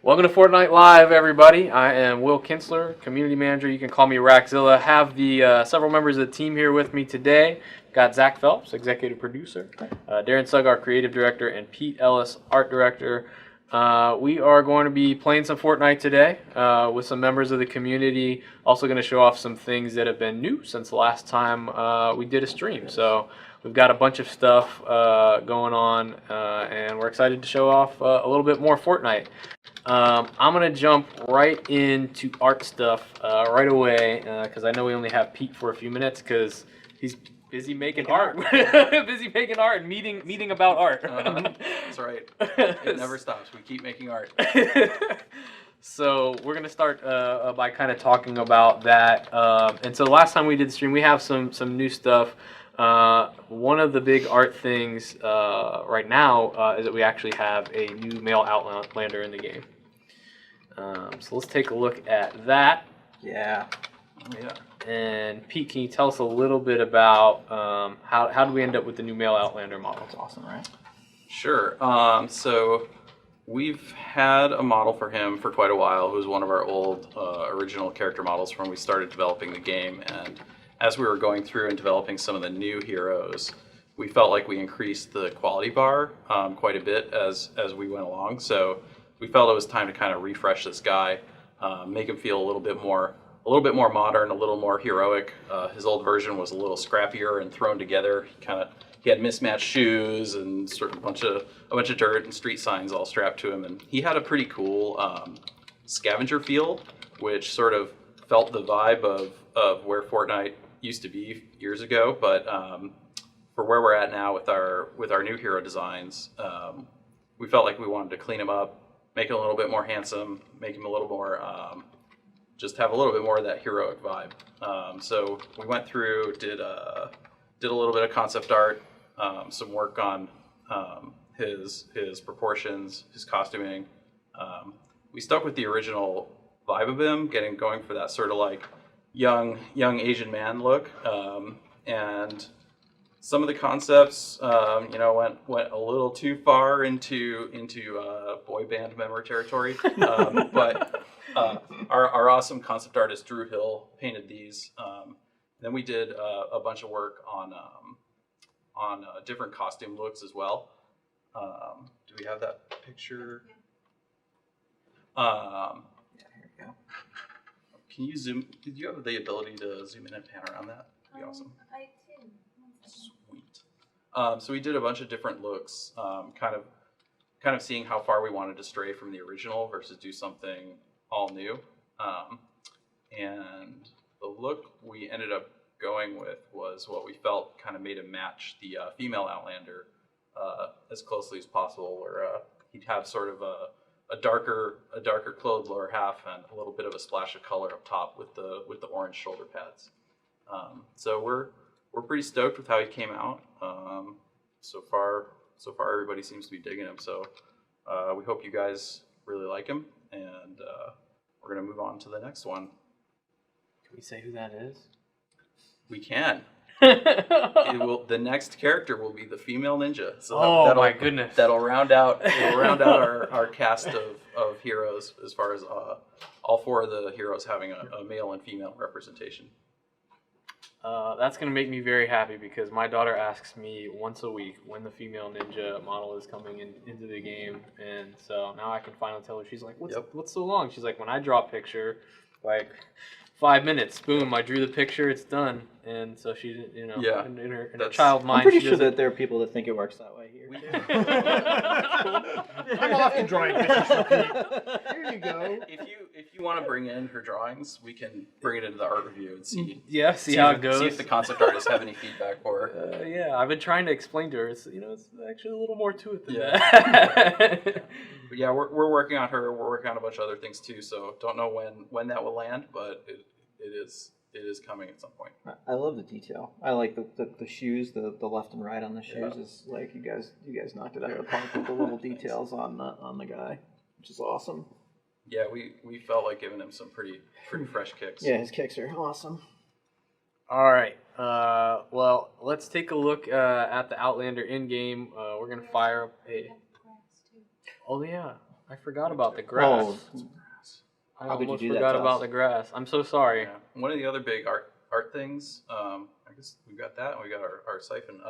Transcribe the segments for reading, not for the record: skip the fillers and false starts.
Welcome to Fortnite Live, everybody. I am Will Kinsler, Community Manager. You can call me Raxzilla. Have the several members of the team here with me today. Got Zach Phelps, Executive Producer, Darren Sugg, our Creative Director, and Pete Ellis, Art Director. We are going to be playing some Fortnite today with some members of the community. Also going to show off some things that have been new since the last time we did a stream. So we've got a bunch of stuff going on, and we're excited to show off a little bit more Fortnite. I'm going to jump right into art stuff right away because I know we only have Pete for a few minutes because he's busy making art. Busy making art and meeting about art. That's right. It never stops. We keep making art. So we're going to start by kind of talking about that. And so the last time we did the stream, we have some new stuff. One of the big art things right now is that we actually have a new male Outlander in the game. So let's take a look at that. Yeah. And Pete, can you tell us a little bit about how did we end up with the new male Outlander model? That's awesome, right? Sure. So we've had a model for him for quite a while. It was one of our old original character models from when we started developing the game. And as we were going through and developing some of the new heroes, we felt like we increased the quality bar quite a bit as we went along. So we felt it was time to kind of refresh this guy, make him feel a little bit more modern, a little more heroic. His old version was a little scrappier and thrown together. He had mismatched shoes and sort of a bunch of dirt and street signs all strapped to him. And he had a pretty cool scavenger feel, which sort of felt the vibe of where Fortnite used to be years ago. But for where we're at now with our new hero designs, we felt like we wanted to clean him up, make him a little bit more handsome, make him a little more just have a little bit more of that heroic vibe. So we went through, did a little bit of concept art, some work on his proportions, his costuming. We stuck with the original vibe of him, going for that sort of like young Asian man look, and some of the concepts, went a little too far into boy band member territory, but. Our awesome concept artist Drew Hill painted these. Then we did a bunch of work on different costume looks as well. Do we have that picture? Yeah, here we go. Can you zoom? Did you have the ability to zoom in and pan around that? That'd be awesome. I did. Sweet. So we did a bunch of different looks, kind of seeing how far we wanted to stray from the original versus do something all new, and the look we ended up going with was what we felt kind of made him match the female Outlander as closely as possible, where he'd have sort of a darker clothed lower half and a little bit of a splash of color up top with the orange shoulder pads. So we're pretty stoked with how he came out. So far everybody seems to be digging him. So we hope you guys really like him, and we're going to move on to the next one. Can we say who that is? We can. The next character will be the female ninja. So my goodness. That'll round out our cast of heroes as far as all four of the heroes having a male and female representation. That's going to make me very happy because my daughter asks me once a week when the female ninja model is coming into the game, and so now I can finally tell her. She's like, what's so long? She's like, when I draw a picture, like 5 minutes, boom, I drew the picture, it's done. And so she, in her child mind, I'm pretty sure that there are people that think it works that way here. I'm often drawing pictures for Pete. Here you go. If you want to bring in her drawings, we can bring it into the art review and see how it goes. See if the concept artists have any feedback for her. Yeah, I've been trying to explain to her. It's actually a little more to it than that. But yeah, we're working on her. We're working on a bunch of other things too. So don't know when that will land, but it is coming at some point. I love the detail. I like the shoes, the left and right on the shoes is like you guys knocked it out of the park with the little details on the guy, which is awesome. Yeah, we felt like giving him some pretty fresh kicks. Yeah, his kicks are awesome. All right. Well, let's take a look at the Outlander in game. We're gonna fire up a. Oh yeah, I forgot about the grass. Oh, I how could you almost do that forgot to about us? the grass. I'm so sorry. Yeah. One of the other big art things, I guess we've got that, and we got our siphon.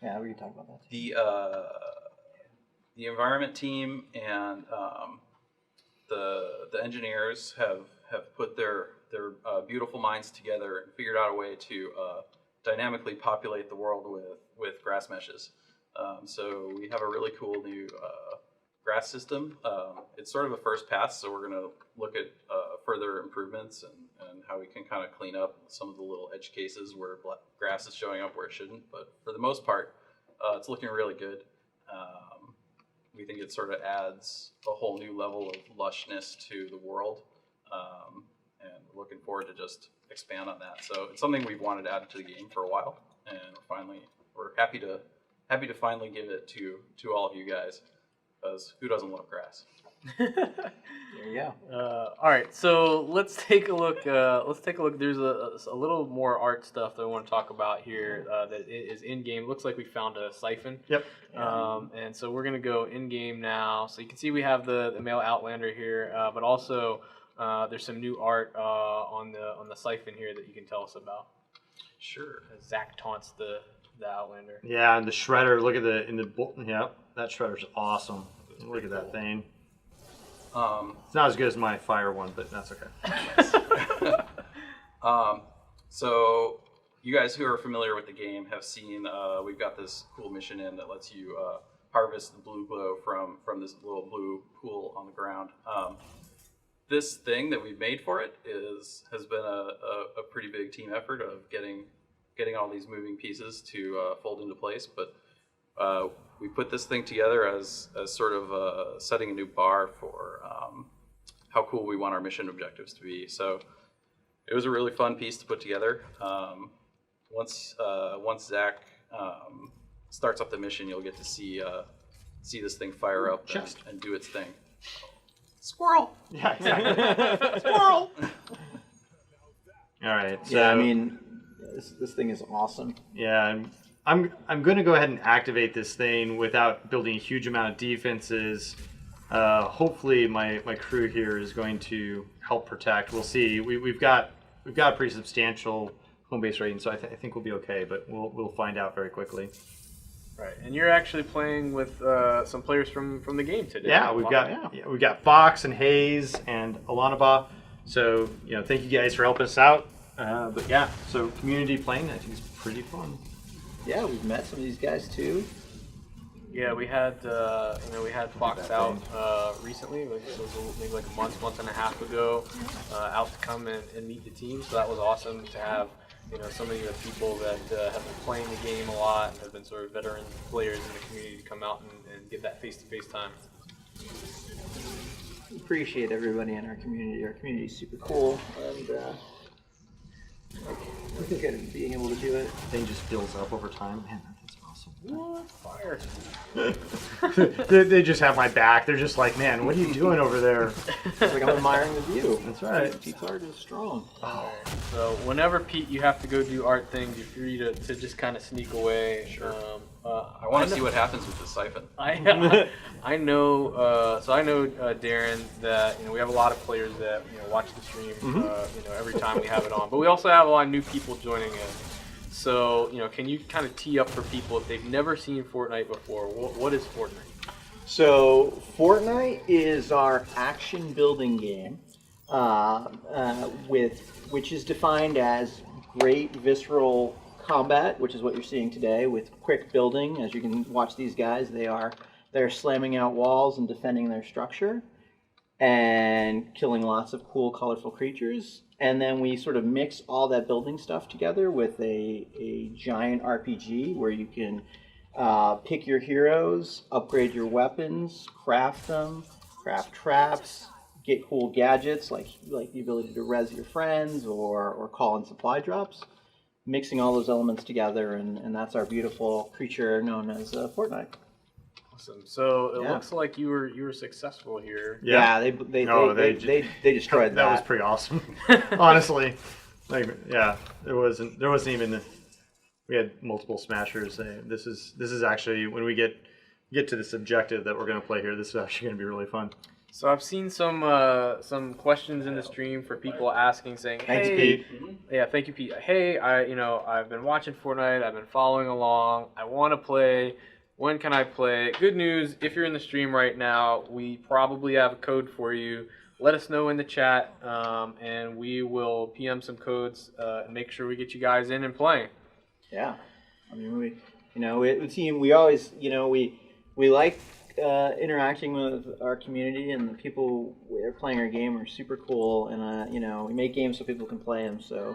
yeah, we can talk about that. The environment team and the engineers have put their beautiful minds together and figured out a way to dynamically populate the world with grass meshes. So we have a really cool new grass system. It's sort of a first pass, so we're going to look at further improvements and how we can kind of clean up some of the little edge cases where grass is showing up where it shouldn't. But for the most part, it's looking really good. We think it sort of adds a whole new level of lushness to the world, and we're looking forward to just expand on that. So it's something we've wanted added to the game for a while, and we're happy to finally give it to all of you guys, because who doesn't love grass? There you go. All right, so let's take a look. There's a little more art stuff that I want to talk about here that is in game. Looks like we found a siphon. Yep. And so we're gonna go in game now. So you can see we have the male Outlander here, but also there's some new art on the siphon here that you can tell us about. Sure. Zach taunts the Outlander. Yeah, and the shredder. Look at yeah, that shredder's awesome. Look at that thing. It's not as good as my fire one, but that's okay. So you guys who are familiar with the game have seen we've got this cool mission in that lets you harvest the blue glow from this little blue pool on the ground. This thing that we've made for it has been a pretty big team effort of getting all these moving pieces to fold into place, but we put this thing together as sort of setting a new bar for how cool we want our mission objectives to be. So it was a really fun piece to put together. Once Zach starts up the mission, you'll get to see this thing fire up and do its thing. Squirrel! Yeah, exactly. Squirrel! All right. So, Yeah, I mean, this thing is awesome. yeah, I'm going to go ahead and activate this thing without building a huge amount of defenses. Hopefully, my crew here is going to help protect. We'll see. We've got a pretty substantial home base rating, so I think we'll be okay. But we'll find out very quickly. Right, and you're actually playing with some players from the game today. Yeah, we've got Fox and Hayes and Alanaba. So thank you guys for helping us out. But yeah, so community playing, I think is pretty fun. Yeah, we've met some of these guys too. Yeah, we had Fox out recently. It was maybe like a month and a half ago, out to come and meet the team. So that was awesome to have some of the people that have been playing the game a lot and have been sort of veteran players in the community to come out and get that face-to-face time. We appreciate everybody in our community. Our community is super cool, and I think that being able to do it. Thing just builds up over time. Man, that's awesome. What? Fire. they just have my back. They're just like, man, what are you doing over there? It's like I'm admiring the view. That's right. Pete's art is strong. Oh. So whenever, Pete, you have to go do art things, you're free to just kind of sneak away. Sure. I want to see what happens with the siphon. I know Darren, that we have a lot of players that watch the stream every time we have it on, but we also have a lot of new people joining in. So can you kind of tee up for people if they've never seen Fortnite before? What is Fortnite? So Fortnite is our action building game, which is defined as great visceral combat, which is what you're seeing today, with quick building. As you can watch these guys, they're slamming out walls and defending their structure and killing lots of cool, colorful creatures. And then we sort of mix all that building stuff together with a giant RPG where you can pick your heroes, upgrade your weapons, craft them, craft traps, get cool gadgets like the ability to res your friends or call in supply drops. Mixing all those elements together, and that's our beautiful creature known as Fortnite. Awesome. So it looks like you were successful here. Yeah, they destroyed that. That was pretty awesome. Honestly, there wasn't even. We had multiple smashers. This is actually when we get to this objective that we're going to play here. This is actually going to be really fun. So I've seen some questions in the stream for people asking, saying, Thanks, "Hey, Pete. yeah, thank you, Pete. Hey, I've been watching Fortnite. I've been following along. I want to play. When can I play?" Good news, if you're in the stream right now, we probably have a code for you. Let us know in the chat, and we will PM some codes and make sure we get you guys in and playing. Yeah, I mean, we always, we like interacting with our community, and the people who are playing our game are super cool, and we make games so people can play them. So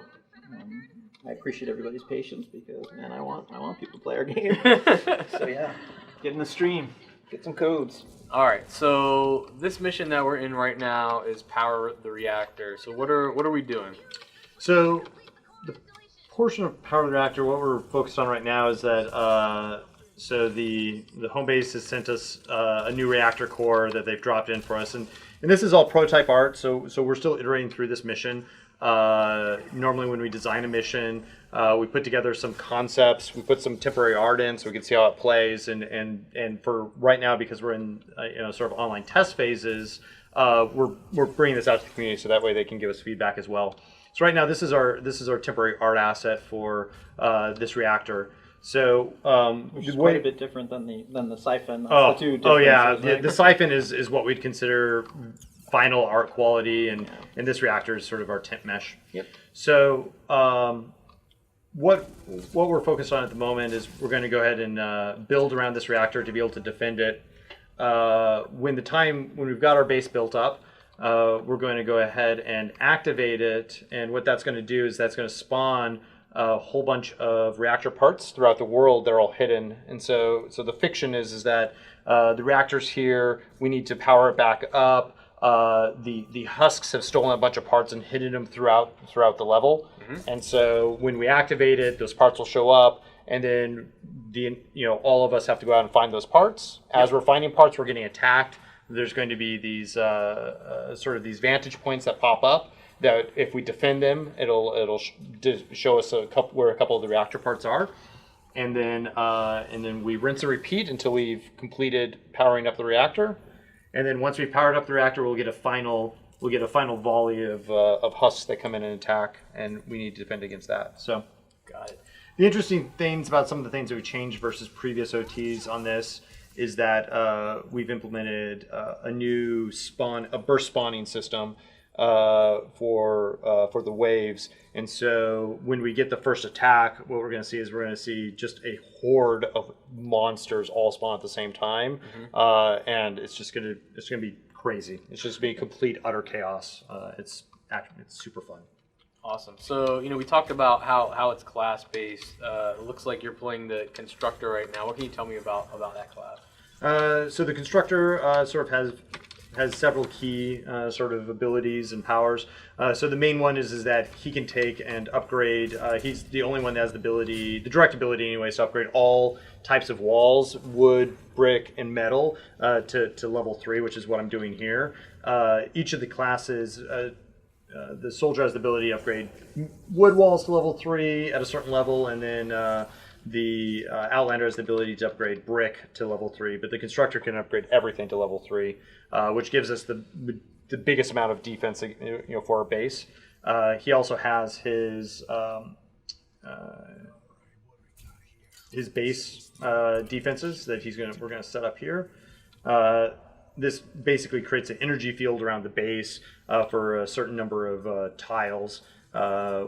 I appreciate everybody's patience because, man, I want people to play our game. So yeah, get in the stream, get some codes. All right, so this mission that we're in right now is power the reactor. So what are we doing? So the portion of power the reactor, what we're focused on right now is that so the home base has sent us a new reactor core that they've dropped in for us, and this is all prototype art. So we're still iterating through this mission. Normally, when we design a mission, we put together some concepts. We put some temporary art in so we can see how it plays. And for right now, because we're in sort of online test phases, we're bringing this out to the community so that way they can give us feedback as well. So right now, this is our temporary art asset for this reactor. So which is quite a bit different than the siphon. Oh, the two yeah, differences, the siphon is what we'd consider final art quality, and this reactor is sort of our temp mesh. Yep. So what we're focused on at the moment is we're going to go ahead and build around this reactor to be able to defend it. When we've got our base built up, we're going to go ahead and activate it, and what that's going to do is that's going to spawn a whole bunch of reactor parts throughout the world. They're all hidden, and so the fiction is that the reactor's here. We need to power it back up. The husks have stolen a bunch of parts and hidden them throughout the level, and so when we activate it, those parts will show up, and then all of us have to go out and find those parts. As we're finding parts, we're getting attacked. There's going to be these sort of these vantage points that pop up. That if we defend them, it'll show us where a couple of the reactor parts are, and then we rinse and repeat until we've completed powering up the reactor, and then once we've powered up the reactor, we'll get a final volley of husks that come in and attack, and we need to defend against that. So, Got it. the interesting things about some of the things that we changed versus previous OTs on this is that we've implemented a new burst spawning system. For the waves, and so when we get the first attack, what we're going to see is just a horde of monsters all spawn at the same time, and it's going to be crazy. It's just be complete utter chaos. It's super fun. Awesome. So we talked about how it's class based. It looks like you're playing the constructor right now. What can you tell me about that class? So the constructor sort of has several key sort of abilities and powers. So the main one is that he can take and upgrade. He's the only one that has the direct ability anyways, to upgrade all types of walls, wood, brick, and metal to level 3, which is what I'm doing here. Each of the classes, the soldier has the ability to upgrade wood walls to level 3 at a certain level, and then the Outlander has the ability to upgrade brick to level 3, but the constructor can upgrade everything to level 3, which gives us the biggest amount of defense for our base. He also has his base defenses that we're going to set up here. This basically creates an energy field around the base for a certain number of tiles,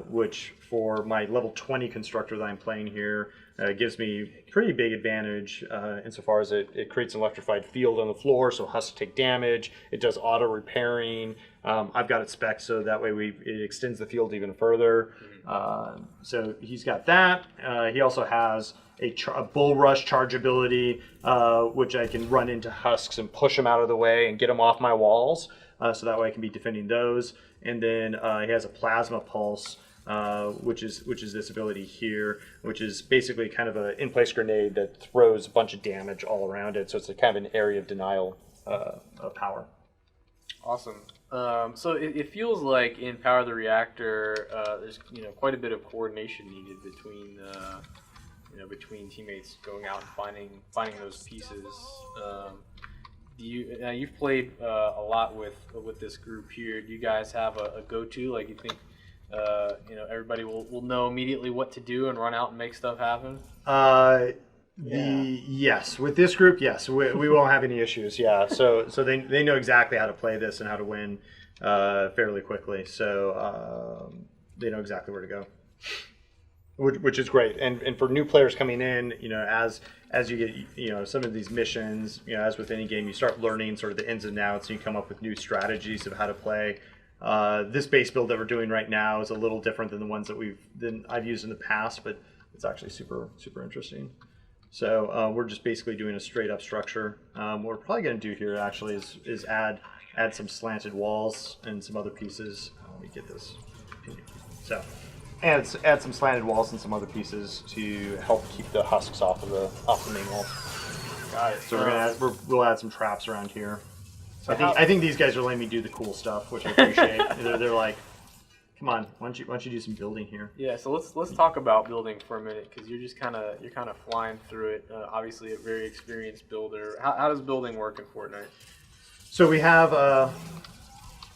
which for my level 20 constructor that I'm playing here gives me pretty big advantage insofar as it creates an electrified field on the floor, so husks take damage. It does auto repairing. I've got it spec'd so that way it extends the field even further. So he's got that. He also has a bull rush charge ability, which I can run into husks and push them out of the way and get them off my walls. So that way I can be defending those. And then he has a plasma pulse, which is this ability here, which is basically kind of an in-place grenade that throws a bunch of damage all around it. So it's a kind of an area of denial power. Awesome. So it feels like in Power the Reactor, there's quite a bit of coordination needed between teammates going out and finding those pieces. Do you you've played a lot with this group here? Do you guys have a go-to? Like you think everybody will know immediately what to do and run out and make stuff happen? Yes, with this group, yes, we won't have any issues. Yeah, so they know exactly how to play this and how to win fairly quickly. So they know exactly where to go, which is great. And for new players coming in, as you get some of these missions, as with any game, you start learning sort of the ins and outs, and you come up with new strategies of how to play. This base build that we're doing right now is a little different than the ones that I've used in the past, but it's actually super interesting. So we're just basically doing a straight up structure. What we're probably going to do here actually is add some slanted walls and some other pieces. Let me get this. So add some slanted walls and some other pieces to help keep the husks off the main wall. Got it. So we'll add some traps around here. So I think these guys are letting me do the cool stuff, which I appreciate. they're like, come on, why don't you do some building here? Yeah, so let's talk about building for a minute, because you're kind of flying through it. Obviously, a very experienced builder. How does building work in Fortnite? So we have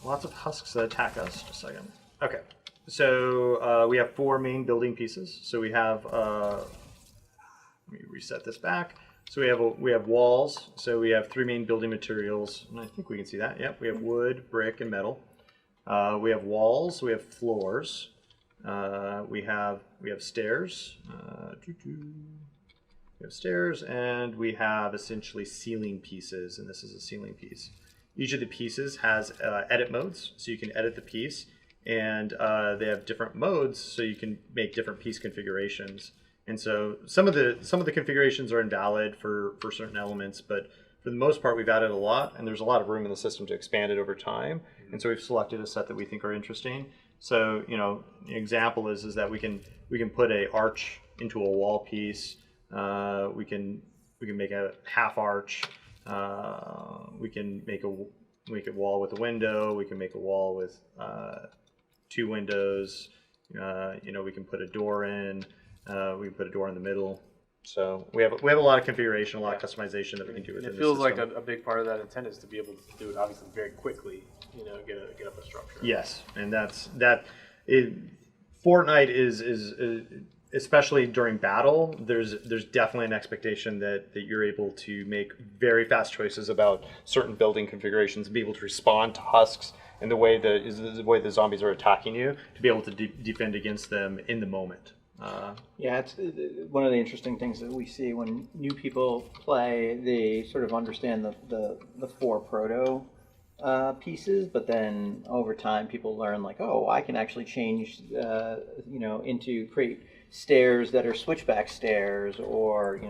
lots of husks that attack us. Just a second. Okay, so we have 4 main building pieces. So we have let me reset this back. So we have walls. So we have 3 main building materials, and I think we can see that. Yep, we have wood, brick, and metal. We have walls, we have floors, we have stairs, we have stairs, and we have essentially ceiling pieces, and this is a ceiling piece. Each of the pieces has edit modes, so you can edit the piece, and they have different modes, so you can make different piece configurations. And so some of the configurations are invalid for certain elements, but for the most part, we've added a lot, and there's a lot of room in the system to expand it over time. And so we've selected a set that we think are interesting. So, an example is that we can put a arch into a wall piece. We can make a half arch. We can make a wall with a window. We can make a wall with 2 windows. We can put a door in. We can put a door in the middle. So we have a lot of configuration, a lot of customization that we can do within the system. It feels like a big part of that intent is to be able to do it obviously very quickly. Get up a structure. Yes, and Fortnite is especially during battle. There's definitely an expectation that you're able to make very fast choices about certain building configurations, and be able to respond to husks and the way the zombies are attacking you, to be able to defend against them in the moment. It's one of the interesting things that we see when new people play. They sort of understand the 4 proto pieces, but then over time people learn like, oh, I can actually change into create stairs that are switchback stairs, or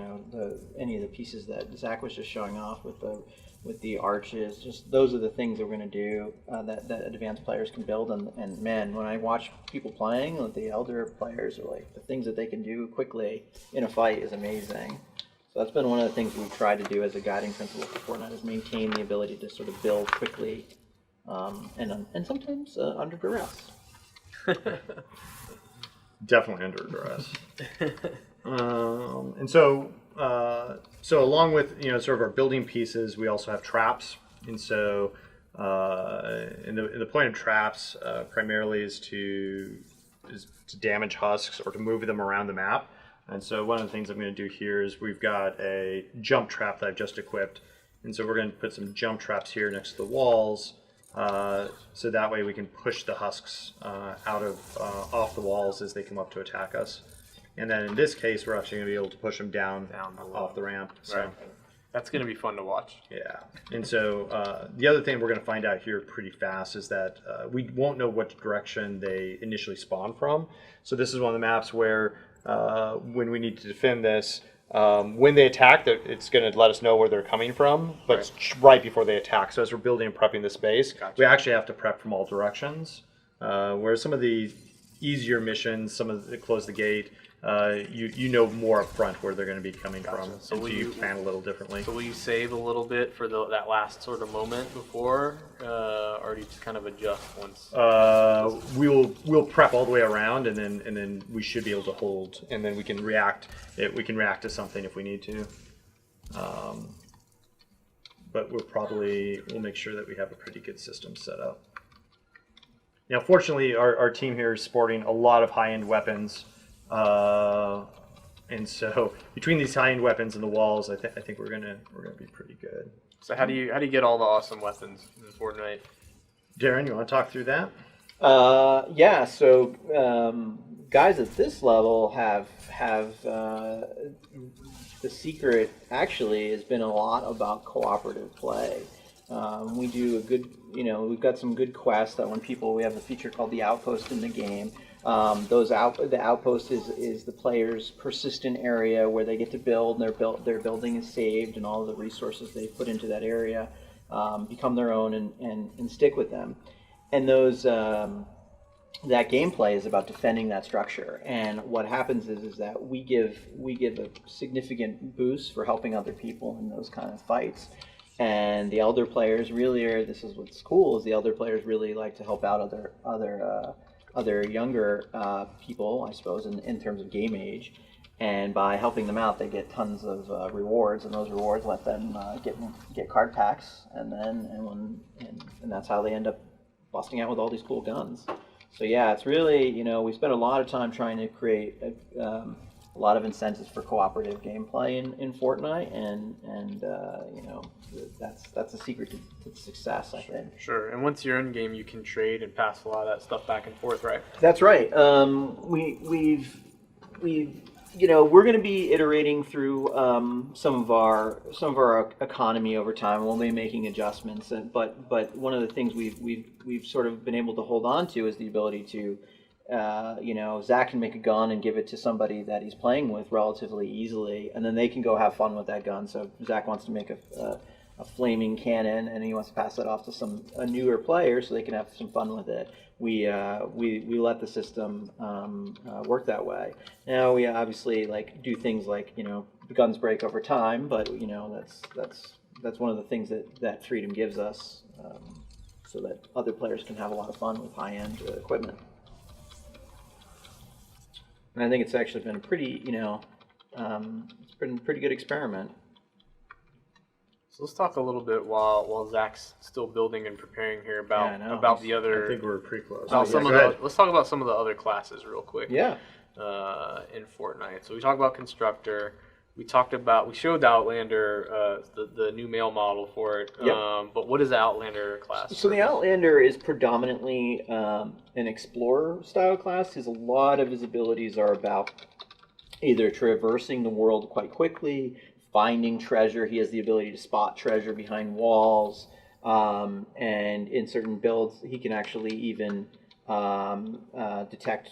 any of the pieces that Zach was just showing off with the arches. Just those are the things that we're going to do that advanced players can build. And man, when I watch people playing, the elder players are like, the things that they can do quickly in a fight is amazing. So that's been one of the things we've tried to do as a guiding principle for Fortnite, is maintain the ability to sort of build quickly and sometimes under duress. Definitely under duress. And so along with sort of our building pieces, we also have traps. And so and the point of traps primarily is to damage husks or to move them around the map. And so one of the things I'm going to do here is we've got a jump trap that I've just equipped. And so we're going to put some jump traps here next to the walls, so that way we can push the husks off the walls as they come up to attack us. And then in this case, we're actually going to be able to push them down off the ramp. So. Right. That's going to be fun to watch. Yeah. And so the other thing we're going to find out here pretty fast is that we won't know what direction they initially spawn from. So this is one of the maps where when we need to defend this, when they attack, it's going to let us know where they're coming from, but it's right before they attack. So as we're building and prepping the space, we actually have to prep from all directions. Whereas some of the easier missions, some of the close the gate, you know more up front where they're going to be coming from, so you plan a little differently. So will you save a little bit for that last sort of moment before, or do you just kind of adjust once? We'll prep all the way around, and then we should be able to hold, and then we can react. We can react to something if we need to. but we'll make sure that we have a pretty good system set up. Now, fortunately, our team here is sporting a lot of high-end weapons, and so between these high-end weapons and the walls, I think we're gonna be pretty good. So how do you get all the awesome weapons in Fortnite? Darren, you want to talk through that? Yeah. So guys at this level have the secret actually has been a lot about cooperative play. We do a good, we've got some good quests that we have a feature called the Outpost in the game. The Outpost is the player's persistent area where they get to build, and their building is saved, and all of the resources they put into that area become their own and stick with them. And that gameplay is about defending that structure. And what happens is that we give a significant boost for helping other people in those kind of fights. And the elder players this is what's cool, is the elder players really like to help out other younger people, I suppose, in terms of game age. And by helping them out, they get tons of rewards, and those rewards let them get card packs, and that's how they end up busting out with all these cool guns. So yeah, it's really, we spent a lot of time trying to create a lot of incentives for cooperative gameplay in Fortnite, and that's the secret to success, I think. Sure. And once you're in game, you can trade and pass a lot of that stuff back and forth, right? That's right. We're going to be iterating through some of our economy over time. We'll be making adjustments, but one of the things we've sort of been able to hold on to is the ability to, Zach can make a gun and give it to somebody that he's playing with relatively easily, and then they can go have fun with that gun. So if Zach wants to make a flaming cannon, and he wants to pass that off to a newer player so they can have some fun with it. We let the system work that way. Now we obviously do things like the guns break over time, but that's one of the things that freedom gives us, so that other players can have a lot of fun with high-end equipment. And I think it's actually been a pretty it's been a pretty good experiment. So let's talk a little bit while Zach's still building and preparing here about the other. I think we're pretty close. Let's talk about some of the other classes real quick. Yeah. In Fortnite, so we talked about Constructor. We showed the Outlander, the new male model for it. Yep. But what is the Outlander class? So the Outlander is predominantly an explorer style class. A lot of his abilities are about either traversing the world quite quickly, finding treasure. He has the ability to spot treasure behind walls, and in certain builds, he can actually even detect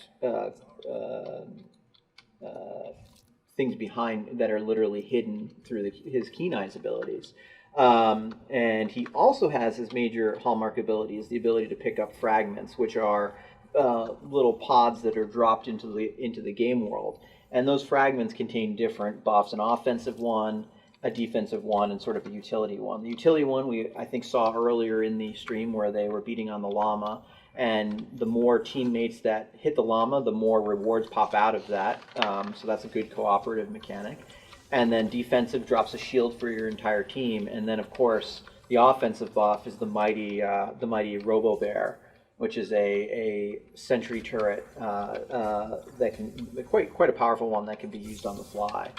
things behind that are literally hidden through his keen eyes abilities. And he also has his major hallmark ability is the ability to pick up fragments, which are little pods that are dropped into the game world. And those fragments contain different buffs: an offensive one, a defensive one, and sort of a utility one. The utility one I think saw earlier in the stream where they were beating on the llama. And the more teammates that hit the llama, the more rewards pop out of that. So that's a good cooperative mechanic. And then defensive drops a shield for your entire team. And then, of course, the offensive buff is the mighty Robo Bear, which is a sentry turret that can quite a powerful one that can be used on the fly.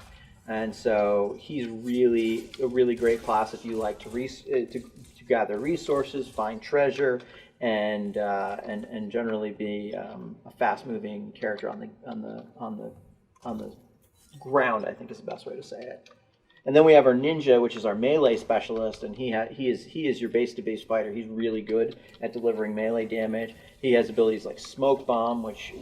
And so he's really a really great class if you like to gather resources, find treasure, and generally be a fast-moving character on the ground, I think is the best way to say it. And then we have our ninja, which is our melee specialist, and he is your base-to-base fighter. He's really good at delivering melee damage. He has abilities like smoke bomb, which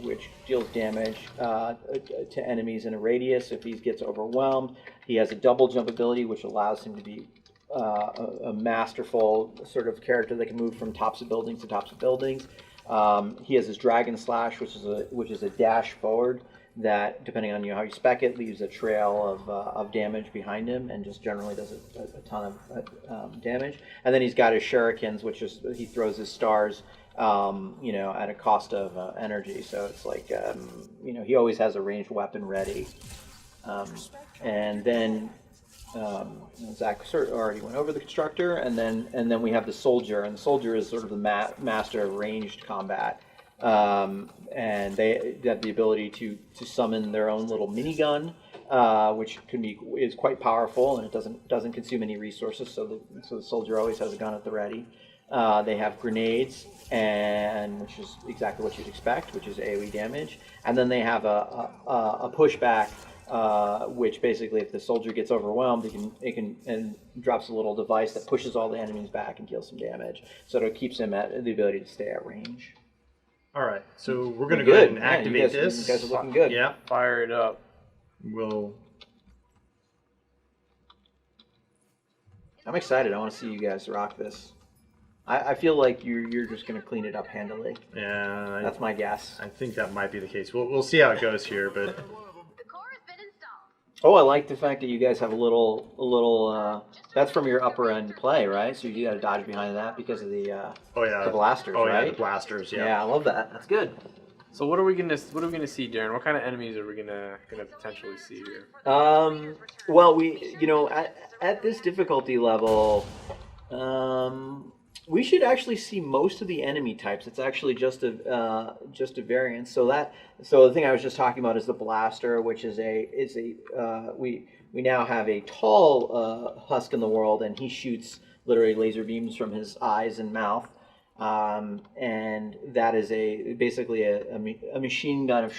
deals damage to enemies in a radius if he gets overwhelmed. He has a double jump ability, which allows him to be a masterful sort of character that can move from tops of buildings to tops of buildings. He has his Dragon Slash, which is a dash forward that, depending on how you spec it, leaves a trail of damage behind him and just generally does a ton of damage. And then he's got his Shurikens, which is he throws his stars, at a cost of energy. So it's like he always has a ranged weapon ready. And then Zach already went over the constructor, and then we have the soldier, and the soldier is sort of the master of ranged combat, and they have the ability to summon their own little minigun, which is quite powerful, and it doesn't consume any resources, so the soldier always has a gun at the ready. They have grenades, and which is exactly what you'd expect, which is AoE damage, and then they have a pushback. Which basically, if the soldier gets overwhelmed, it can and drops a little device that pushes all the enemies back and deals some damage. So it keeps him at the ability to stay at range. All right, so we're going to go ahead and activate this. You guys are looking good. Yeah, Fire it up. I'm excited. I want to see you guys rock this. I feel like you're just going to clean it up handily. Yeah, That's my guess. I think that might be the case. We'll see how it goes here, but. Oh, I like the fact that you guys have a little. That's from your upper end play, right? So you got to dodge behind that because of the the blasters, right? Yeah, the blasters. Yeah. Yeah, I love that. That's good. So what are we gonna see, Darren? What kind of enemies are we gonna potentially see here? Well, at this difficulty level, we should actually see most of the enemy types. It's actually just a variance. So the thing I was just talking about is the blaster, which is we now have a tall husk in the world, and he shoots literally laser beams from his eyes and mouth, and that is basically a machine gun of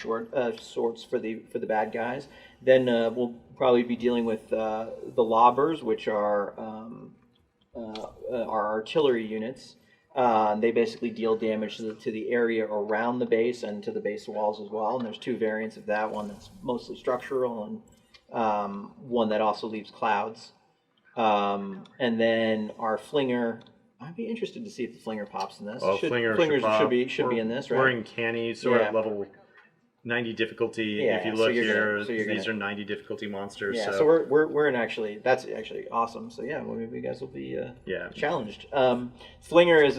sorts for the bad guys. Then we'll probably be dealing with the lobbers, which are artillery units. They basically deal damage to the area around the base and to the base walls as well. And there's two variants of that, one that's mostly structural and one that also leaves clouds. And then our flinger, I'd be interested to see if the flinger pops in this. Well, flingers should be in this, right? We're in canny, so we're at level 90 difficulty. Yeah, if you so look here, these are 90 difficulty monsters. Yeah, so we're in that's actually awesome. So yeah, well, maybe you guys will be challenged. Flinger is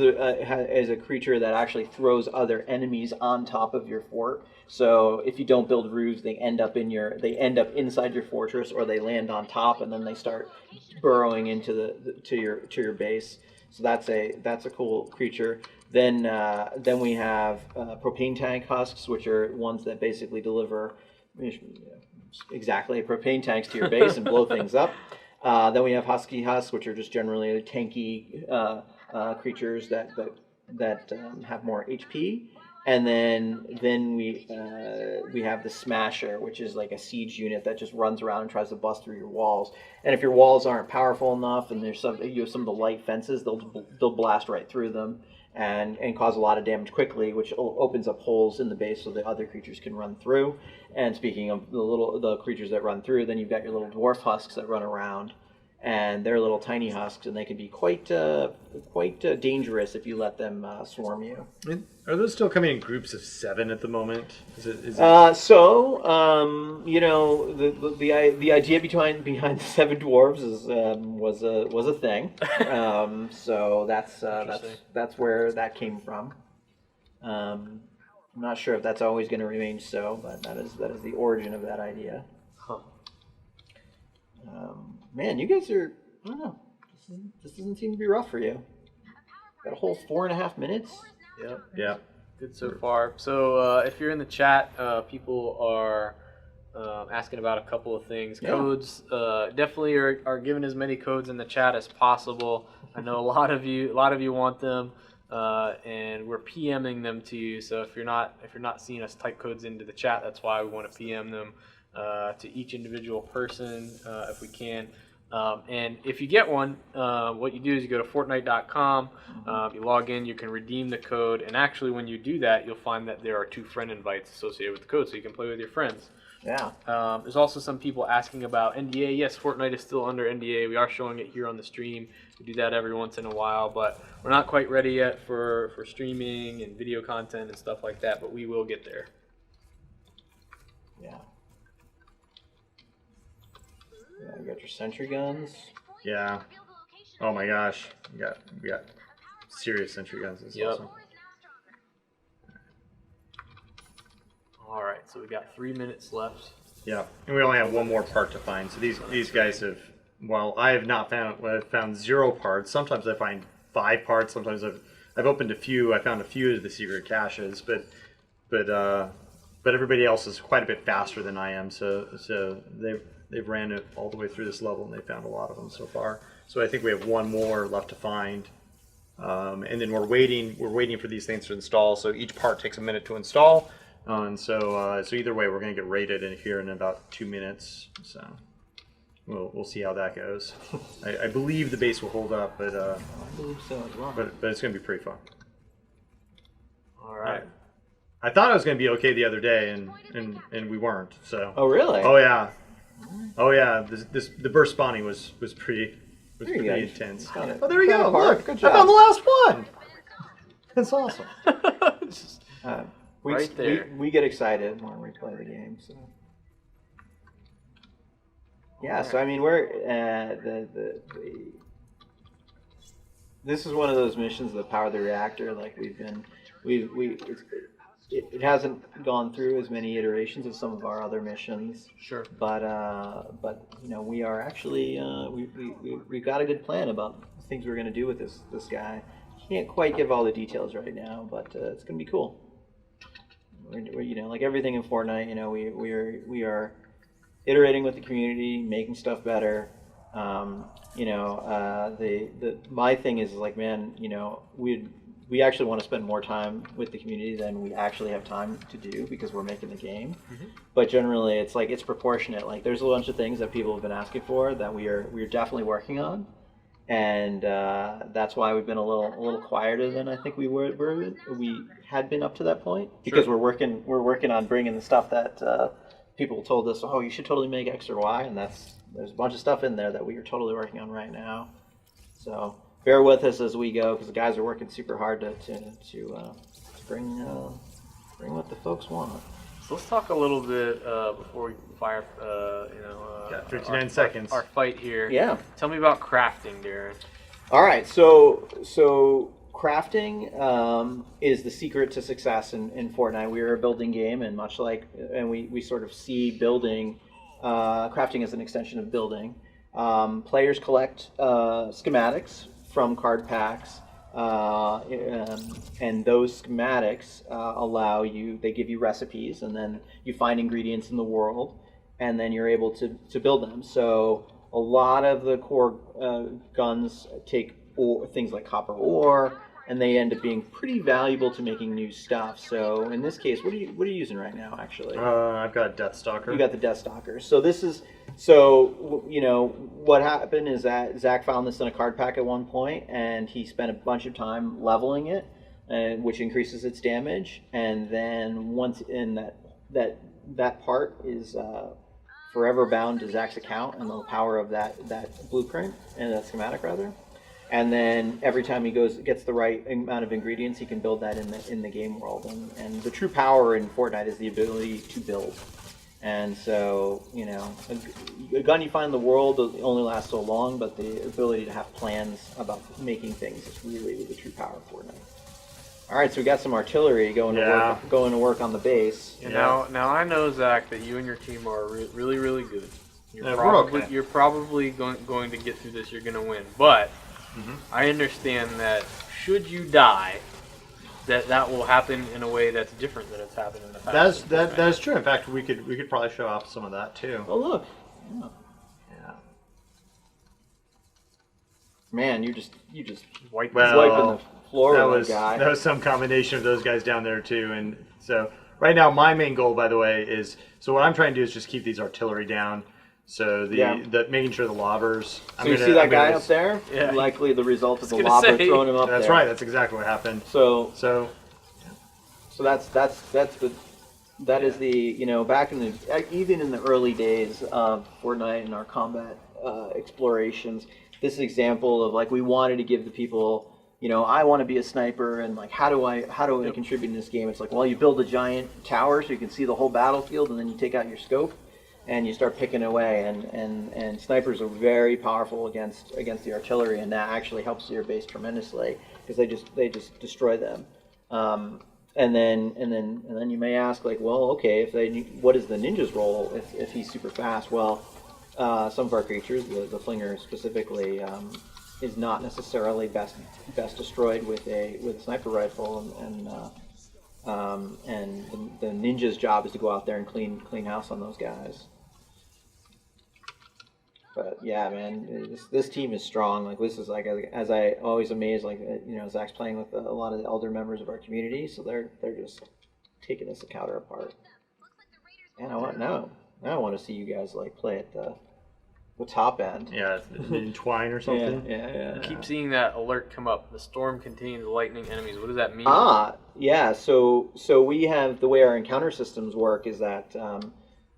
a creature that actually throws other enemies on top of your fort. So if you don't build roofs, they end up inside your fortress, or they land on top and then they start burrowing into your base. So that's a cool creature. Then we have propane tank husks, which are ones that basically deliver exactly propane tanks to your base and blow things up. Then we have husky husks, which are just generally tanky creatures that have more HP. And then we have the Smasher, which is like a siege unit that just runs around and tries to bust through your walls. And if your walls aren't powerful enough, and you have some of the light fences, they'll blast right through them and cause a lot of damage quickly, which opens up holes in the base so the other creatures can run through. And speaking of the creatures that run through, then you've got your little dwarf husks that run around. And they're little tiny husks, and they can be quite dangerous if you let them swarm you. Are those still coming in groups of 7 at the moment? The idea behind the 7 dwarves was a thing. So that's where that came from. I'm not sure if that's always going to remain so, but that is the origin of that idea. Huh. Man, you guys are, I don't know, this doesn't seem to be rough for you. Got a whole 4.5 minutes? Yep. Yeah. Good so far. So if you're in the chat, people are asking about a couple of things. Yeah. Codes, definitely are giving as many codes in the chat as possible. I know a lot of you want them, and we're PMing them to you. So if you're not seeing us type codes into the chat, that's why we want to PM them to each individual person if we can. And if you get one, what you do is you go to Fortnite.com, you log in, you can redeem the code, and actually when you do that, you'll find that there are 2 friend invites associated with the code, so you can play with your friends. Yeah. There's also some people asking about NDA. Yes, Fortnite is still under NDA. We are showing it here on the stream. We do that every once in a while, but we're not quite ready yet for streaming and video content and stuff like that, but we will get there. Yeah. Yeah, you got your sentry guns. Yeah. Oh my gosh. We got serious sentry guns. This Yep. also. All right, so we got 3 minutes left. Yeah. And we only have one more part to find. So these guys have while I have not found, well, I've found 0 parts. Sometimes I find 5 parts. Sometimes I've opened a few. I found a few of the secret caches, but everybody else is quite a bit faster than I am. So they've ran it all the way through this level and they found a lot of them so far. So I think we have 1 more left to find. And then we're waiting for these things to install. So each part takes a minute to install. And so either way, we're going to get rated in here in about 2 minutes. So we'll see how that goes. I believe the base will hold up, but I believe so as well. but it's going to be pretty fun. All right. I thought I was going to be okay the other day, and we weren't. So. Oh really? Oh yeah. Oh yeah. The burst spawning was pretty intense. Got it. Oh, there we Got go. a part. Look, Good I job. found the last one. That's awesome. Right there. We get excited when we play the game. So yeah, so I mean we're this is one of those missions that power the reactor. Like it hasn't gone through as many iterations as some of our other missions. Sure. But you know we are actually we've got a good plan about things we're going to do with this guy. Can't quite give all the details right now, but it's going to be cool. We're, you know, like everything in Fortnite, you know, we are iterating with the community, making stuff better. You know, my thing is like, man, you know, we actually want to spend more time with the community than we actually have time to do because we're making the game. Mm-hmm. But generally, it's like it's proportionate. Like there's a bunch of things that people have been asking for that we're definitely working on. And that's why we've been a little quieter than I think we had been up to that point because Sure. we're working on bringing the stuff that people told us, oh, you should totally make X or Y, and there's a bunch of stuff in there that we are totally working on right now. So bear with us as we go because the guys are working super hard to bring what the folks want. So let's talk a little bit before we fire, Got 59 seconds. Our fight here. Yeah. Tell me about crafting, Darren. All right, so crafting is the secret to success in Fortnite. We are a building game, and we sort of see building, crafting as an extension of building. Players collect schematics from card packs, and those schematics they give you recipes, and then you find ingredients in the world, and then you're able to build them. So a lot of the core guns take things like copper ore, and they end up being pretty valuable to making new stuff. So in this case, what are you using right now, actually? I've got a Death Stalker. You got the Death Stalker. So you know what happened is that Zach found this in a card pack at one point, and he spent a bunch of time leveling it, which increases its damage. And then once in that part is forever bound to Zach's account and the power of that blueprint and that schematic rather. And then every time he gets the right amount of ingredients, he can build that in the game world. And the true power in Fortnite is the ability to build. And so, you know, a gun you find in the world only lasts so long, but the ability to have plans about making things is really the true power of Fortnite. All right, so we got some artillery going to work on the base. And now I know, Zach, that you and your team are really, really good. You're probably going to get through this. You're going to win. But I understand that should you die, that will happen in a way that's different than it's happened in the past. That is true. In fact, we could probably show off some of that too. Oh look! Yeah. Man, you just White wiping the floor with that guy. That was some combination of those guys down there too. And so right now, my main goal, by the way, is what I'm trying to do is just keep these artillery down. So the making sure the lobbers. So you see that guy up there? Yeah. Likely the result of the lobber throwing him up there. That's right. That's exactly what happened. So that is the, you know, back in even in the early days of Fortnite and our combat explorations, this example of like we wanted to give the people, you know, I want to be a sniper and like how do I contribute in this game? It's like, well, you build a giant tower so you can see the whole battlefield, and then you take out your scope and you start picking away, and snipers are very powerful against the artillery, and that actually helps your base tremendously because they just destroy them. And then you may ask, like, well, okay, what is the ninja's role if he's super fast? Well, some of our creatures, the flinger specifically, is not necessarily best destroyed with a sniper rifle, and the ninja's job is to go out there and clean house on those guys. But yeah, man, this team is strong. Like this is like, as I always amaze, like Zach's playing with a lot of the elder members of our community, so they're just taking this counter apart. And I want to see you guys like play at the top end. Yeah, in twine or something. Yeah. I keep seeing that alert come up. The storm contains lightning enemies. What does that mean? Yeah. So we have, the way our encounter systems work is that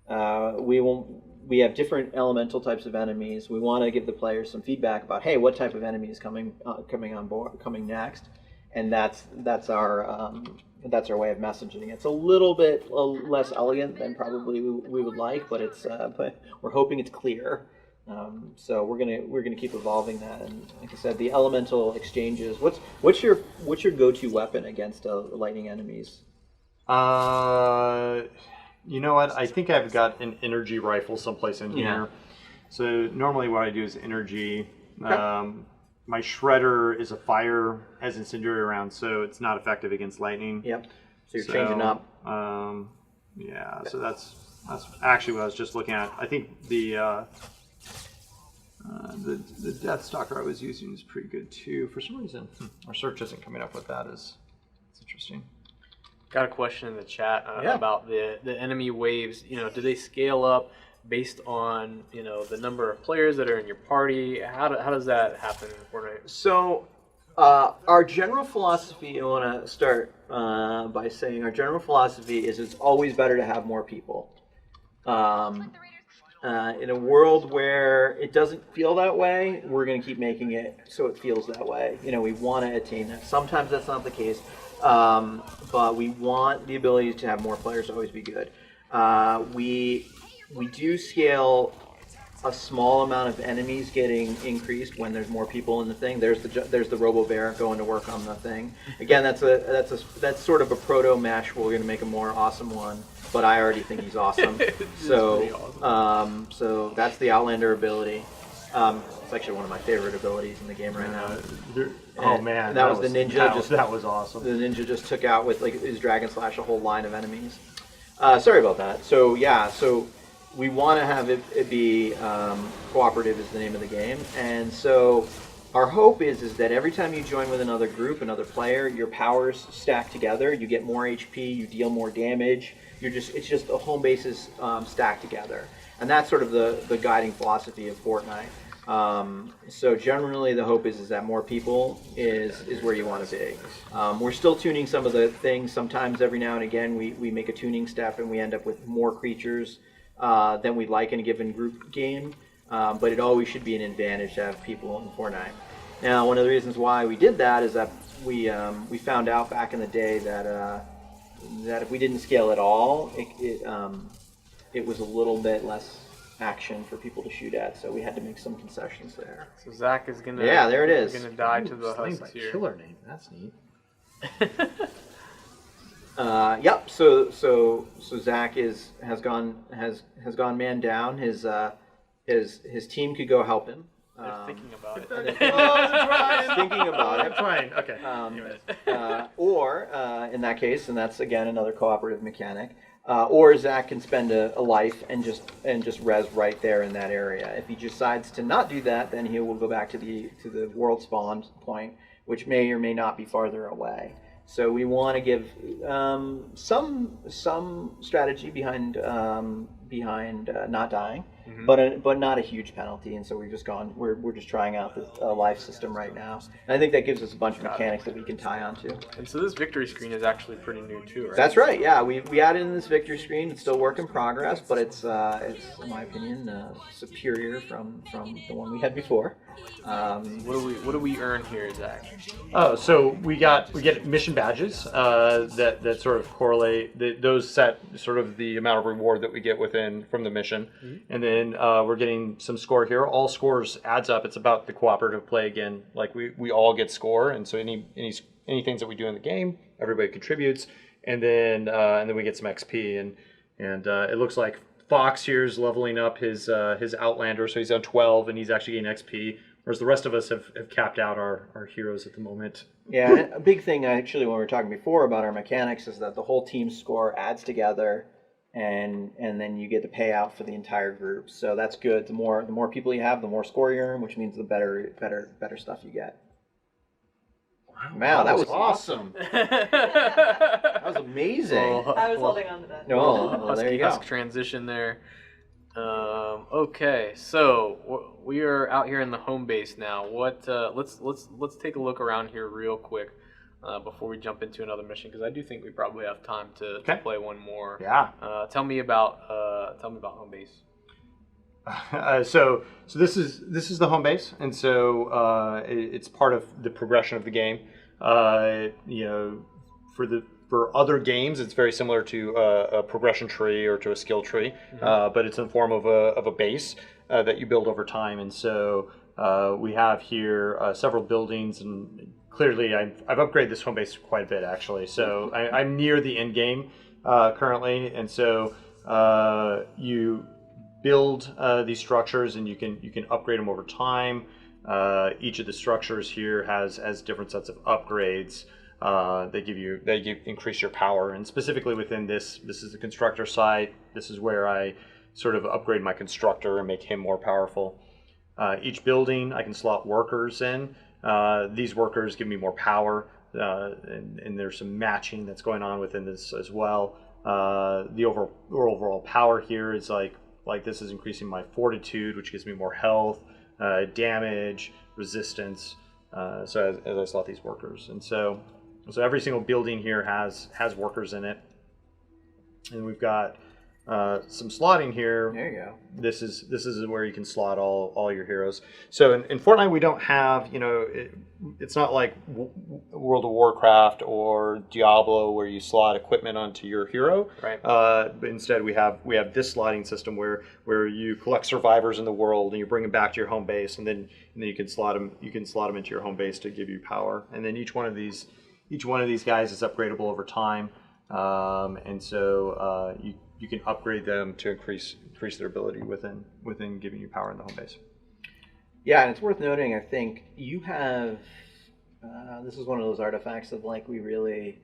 we have different elemental types of enemies. We want to give the players some feedback about, hey, what type of enemy is coming on board, coming next, and that's our way of messaging. It's a little bit less elegant than probably we would like, but but we're hoping it's clear. So we're gonna keep evolving that. And like I said, the elemental exchanges. What's your go-to weapon against lightning enemies? You know what? I think I've got an energy rifle someplace in here. So normally what I do is energy. Okay. My shredder is a fire, has incendiary rounds, so it's not effective against lightning. Yep. So you're changing up. Yeah. So that's actually what I was just looking at. I think the Death Stalker I was using is pretty good too. For some reason, our search isn't coming up with that. It's interesting. Got a question in the chat about the enemy waves. Do they scale up based on the number of players that are in your party? How does that happen in Fortnite? So our general philosophy, I want to start by saying our general philosophy is it's always better to have more people. In a world where it doesn't feel that way, we're going to keep making it so it feels that way. We want to attain that. Sometimes that's not the case. But we want the ability to have more players always be good. We do scale a small amount of enemies getting increased when there's more people in the thing. There's the Robo Bear going to work on the thing. Again, that's sort of a proto mesh. We're going to make a more awesome one, but I already think he's awesome. So awesome. So that's the Outlander ability. It's actually one of my favorite abilities in the game right now. That was the ninja. That was awesome. The ninja just took out with his Dragon Slash a whole line of enemies. Sorry about that. So we want to have it be cooperative is the name of the game, and so our hope is that every time you join with another group, another player, your powers stack together. You get more HP, you deal more damage. It's just the home bases stacked together, and that's sort of the guiding philosophy of Fortnite. So generally the hope is that more people is where you want to be. We're still tuning some of the things. Sometimes every now and again we make a tuning step and we end up with more creatures than we'd like in a given group game. But it always should be an advantage to have people in Fortnite. Now, one of the reasons why we did that is that we found out back in the day that if we didn't scale at all, it was a little bit less action for people to shoot at, so we had to make some concessions there. So Zach is gonna there it is. Gonna die to the husks here. Killer name. That's neat. Yep. So Zach has gone man down. His team could go help him. They're thinking about it. Thinking about it. Fine. Okay. Or in that case, and that's again another cooperative mechanic. Or Zach can spend a life and just res right there in that area. If he decides to not do that, then he will go back to the world spawn point, which may or may not be farther away. So we want to give some strategy behind not dying, but not a huge penalty. And so we're just trying out the life system right now. And I think that gives us a bunch of mechanics that we can tie onto. And so this victory screen is actually pretty new too, right? That's right. Yeah, we added in this victory screen. It's still work in progress, but it's in my opinion superior from the one we had before. What do we earn here, Zach? Oh, so we get mission badges that sort of correlate. Those set sort of the amount of reward that we get from the mission, and then we're getting some score here. All scores adds up. It's about the cooperative play again. Like we all get score, and so any things that we do in the game, everybody contributes, and then we get some XP, and it looks like Fox here is leveling up his Outlander, so he's on 12, and he's actually getting XP, whereas the rest of us have capped out our heroes at the moment. Yeah, and a big thing actually when we were talking before about our mechanics is that the whole team score adds together, and then you get the payout for the entire group. So that's good. The more people you have, the more score you earn, which means the better stuff you get. Wow, that was awesome. That was amazing. I was holding on to that. Well, there you go. Husk transition there. Okay, so we are out here in the home base now. What? Let's take a look around here real quick before we jump into another mission, because I do think we probably have time to play one more. Yeah. Tell me about home base. So this is the home base, and so it's part of the progression of the game. For other games, it's very similar to a progression tree or to a skill tree, but it's in the form of a base that you build over time. And so we have here several buildings, and clearly I've upgraded this home base quite a bit actually. So I'm near the end game currently, and so you build these structures, and you can upgrade them over time. Each of the structures here has different sets of upgrades. They increase your power, and specifically within this is the constructor site. This is where I sort of upgrade my constructor and make him more powerful. Each building I can slot workers in. These workers give me more power, and there's some matching that's going on within this as well. The overall power here is like this is increasing my fortitude, which gives me more health, damage, resistance. So as I slot these workers, and so every single building here has workers in it, and we've got some slotting here. There you go. This is where you can slot all your heroes. So in Fortnite we don't have, it's not like World of Warcraft or Diablo where you slot equipment onto your hero. Right. But instead we have this slotting system where you collect survivors in the world and you bring them back to your home base, and then you can slot them into your home base to give you power. And then each one of these guys is upgradable over time, and so you can upgrade them to increase their ability within giving you power in the home base. Yeah, and it's worth noting, I think, you have, this is one of those artifacts of like we really,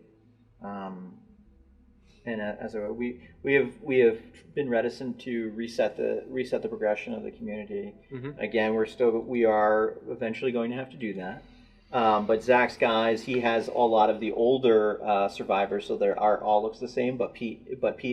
we have been reticent to reset the progression of the community. Mm-hmm. Again, we are eventually going to have to do that. But Zach's guys, he has a lot of the older survivors, so their art all looks the same. But Pete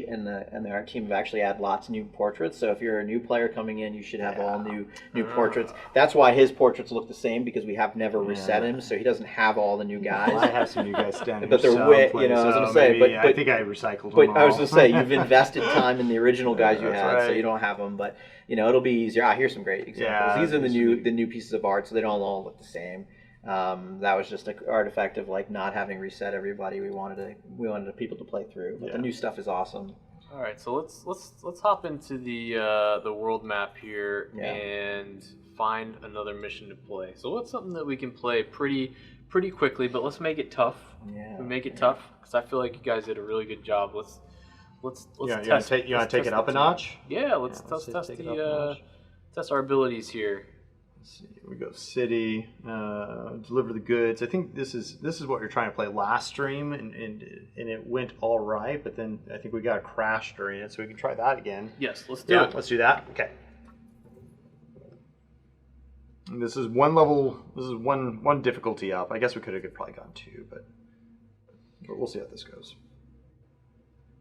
and the art team have actually added lots of new portraits. So if you're a new player coming in, you should have all new portraits. That's why his portraits look the same, because we have never reset him, so he doesn't have all the new guys. Well, I have some new guys standing. But they're I was going to say, but I think I recycled them. But all. I was going to say, you've invested time in the original guys you had, right. so you don't have them. But it'll be easier. Here's some great examples. Yeah, these are the new pieces of art, so they don't all look the same. That was just an artifact of like not having reset everybody. We wanted people to play through, but the new stuff is awesome. All right, so let's hop into the world map here and find another mission to play. So what's something that we can play pretty quickly, but let's make it tough. Yeah, we make it tough, because I feel like you guys did a really good job. Let's test. You want to take it up a notch? Yeah, let's test our abilities here. Let's see, we go city, deliver the goods. I think this is what we were trying to play last stream, and it went all right, but then I think we got a crash during it, so we can try that again. Yes, let's do it. Let's do that. Okay. And this is one level. This is one difficulty up. I guess we could have probably gone two, but we'll see how this goes.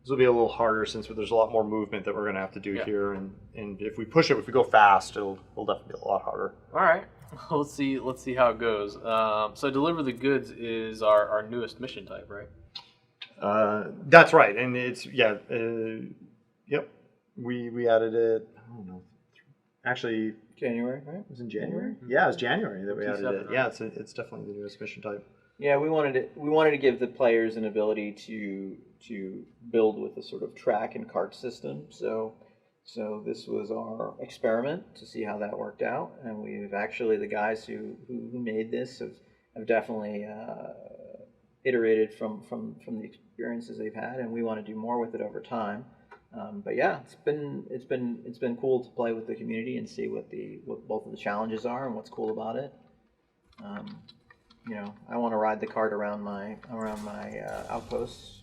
This will be a little harder since there's a lot more movement that we're going to have to do here, and if we go fast, it'll definitely be a lot harder. All right, let's see how it goes. So deliver the goods is our newest mission type, right? That's right, and it's yep. We added it. I don't know. Actually, January, right? It was in January. Yeah, it was January that we added it. Yeah, it's definitely the newest mission type. Yeah, we wanted to give the players an ability to build with a sort of track and cart system. So this was our experiment to see how that worked out, and we've actually, the guys who made this have definitely iterated from the experiences they've had, and we want to do more with it over time. But yeah, it's been cool to play with the community and see what both of the challenges are and what's cool about it. I want to ride the cart around my outposts.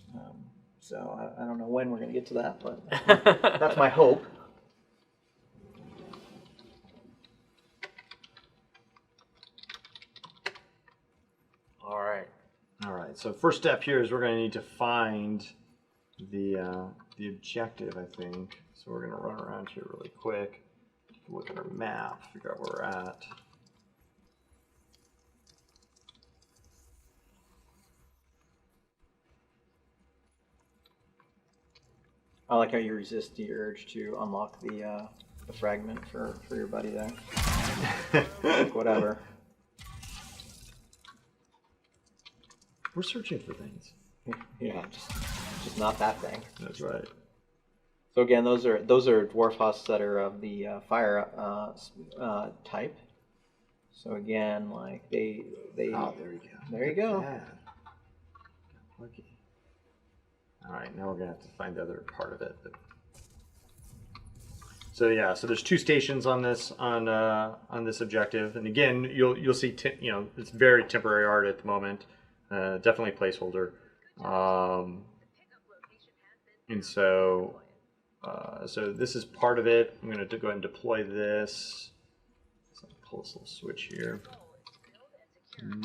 So I don't know when we're going to get to that, but that's my hope. All right. So first step here is we're going to need to find the objective, I think. So we're going to run around here really quick, look at our map, figure out where we're at. I like how you resist the urge to unlock the fragment for your buddy there. Like, whatever. We're searching for things. Yeah, just not that thing. That's right. So again, those are dwarf husks that are of the fire type. So again, like they. Oh, there you go. There you go. Yeah. Lucky. All right, now we're gonna have to find the other part of it. But... So yeah, so there's 2 stations on this objective, and again, you'll see it's very temporary art at the moment. Definitely placeholder. And so this is part of it. I'm going to go ahead and deploy this. So pull this little switch here.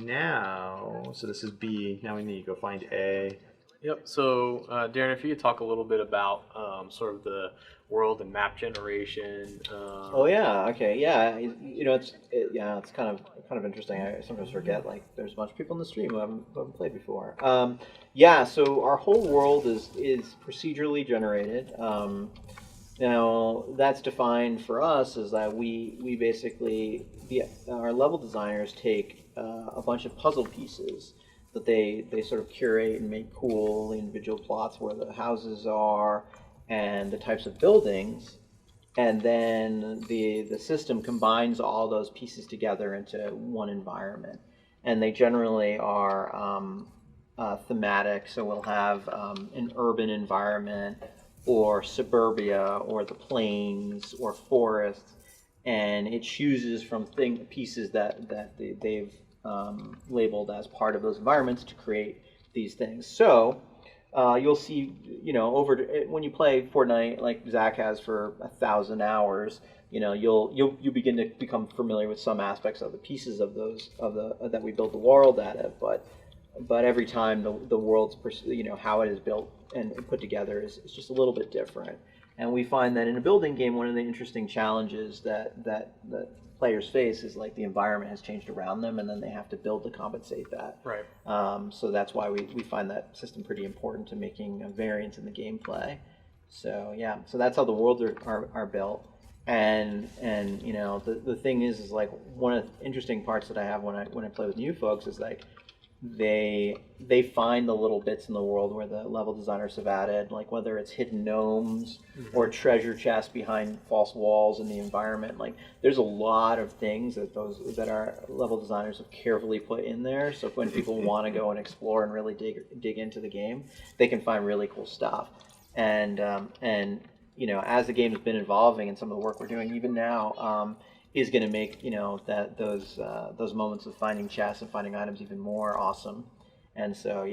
Now, so this is B. Now we need to go find A. Yep. So, Darren, if you could talk a little bit about sort of the world and map generation. Oh yeah. Okay. Yeah. It's kind of interesting. I sometimes forget like there's a bunch of people in the stream who haven't played before. Yeah. So our whole world is procedurally generated. Now that's defined for us is that we basically our level designers take a bunch of puzzle pieces that they sort of curate and make cool the individual plots where the houses are and the types of buildings, and then the system combines all those pieces together into one environment, and they generally are thematic. So we'll have an urban environment or suburbia or the plains or forests, and it chooses from pieces that they've labeled as part of those environments to create these things. So you'll see, when you play Fortnite like Zach has for 1,000 hours, you'll begin to become familiar with some aspects of the pieces of those that we build the world out of. But every time the world's how it is built and put together is just a little bit different. And we find that in a building game, one of the interesting challenges that players face is like the environment has changed around them, and then they have to build to compensate that. Right. So that's why we find that system pretty important to making a variance in the gameplay. So yeah, so that's how the worlds are built. And the thing is like one of the interesting parts that I have when I play with new folks is like they find the little bits in the world where the level designers have added, like whether it's hidden gnomes or treasure chests behind false walls in the environment. Like there's a lot of things that our level designers have carefully put in there. So when people want to go and explore and really dig into the game, they can find really cool stuff. And as the game has been evolving and some of the work we're doing even now, is going to make those moments of finding chests and finding items even more awesome. And so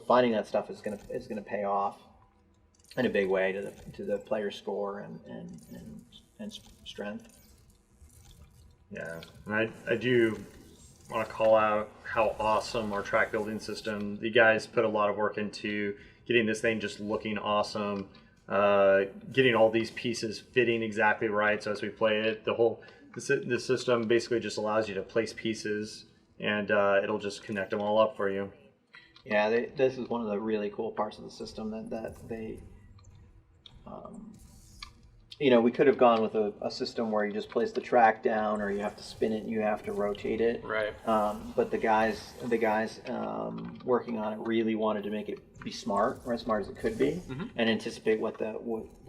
finding that stuff is going to pay off in a big way to the player score and strength. Yeah, and I do want to call out how awesome our track building system. The guys put a lot of work into getting this thing just looking awesome. Getting all these pieces fitting exactly right. So as we play it, the system basically just allows you to place pieces, and it'll just connect them all up for you. Yeah, this is one of the really cool parts of the system that they. We could have gone with a system where you just place the track down, or you have to spin it and you have to rotate it. Right. But the guys working on it really wanted to make it be smart, or as smart as it could be, and anticipate what the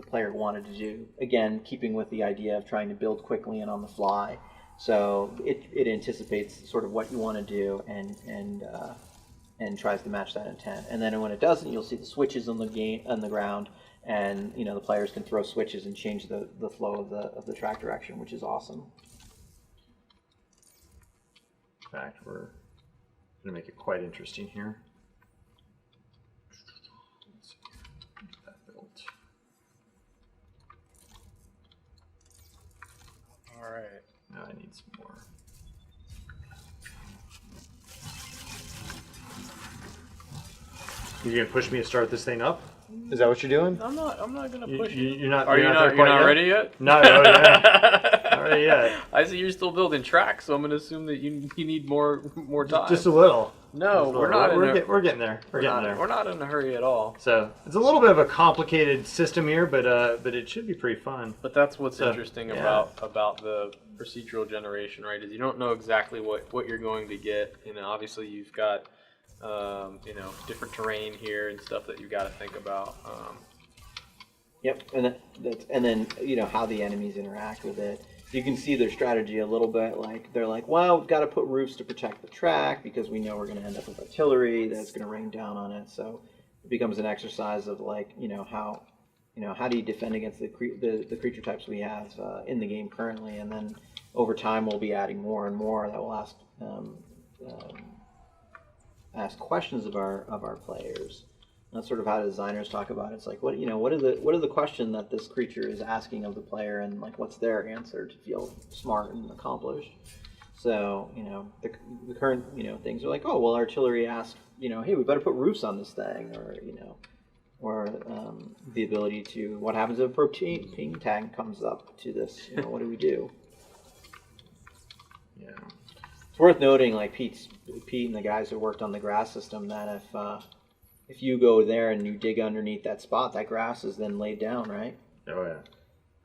player wanted to do. Again, keeping with the idea of trying to build quickly and on the fly. So it anticipates sort of what you want to do and tries to match that intent. And then when it doesn't, you'll see the switches on the ground, and the players can throw switches and change the flow of the track direction, which is awesome. In fact, we're going to make it quite interesting here. Let's see. Get that built. All right. Now I need some more. You gonna push me to start this thing up? Is that what you're doing? I'm not gonna push you. You're not. Are you not? You're not ready yet? No, no, yeah. Not ready yet. I see you're still building tracks, so I'm gonna assume that you need more time. Just a little. No, we're not. We're getting there. We're getting there. We're not in a hurry at all. So it's a little bit of a complicated system here, but it should be pretty fun. But that's what's interesting yeah. about the procedural generation, right? Is you don't know exactly what you're going to get. Obviously you've got different terrain here and stuff that you've got to think about. Yep, and then how the enemies interact with it. You can see their strategy a little bit. Like they're like, well, we've got to put roofs to protect the track because we know we're going to end up with artillery that's going to rain down on it. So it becomes an exercise of how do you defend against the creature types we have in the game currently, and then over time we'll be adding more and more that will ask questions of our players. That's sort of how designers talk about it. It's like what are the question that this creature is asking of the player, and like what's their answer to feel smart and accomplished. So the current things are like, oh well, artillery asks hey, we better put roofs on this thing, or the ability to what happens if a protein tag comes up to this, what do we do? Yeah. It's worth noting, like Pete and the guys who worked on the grass system, that if you go there and you dig underneath that spot, that grass is then laid down, right? Oh yeah.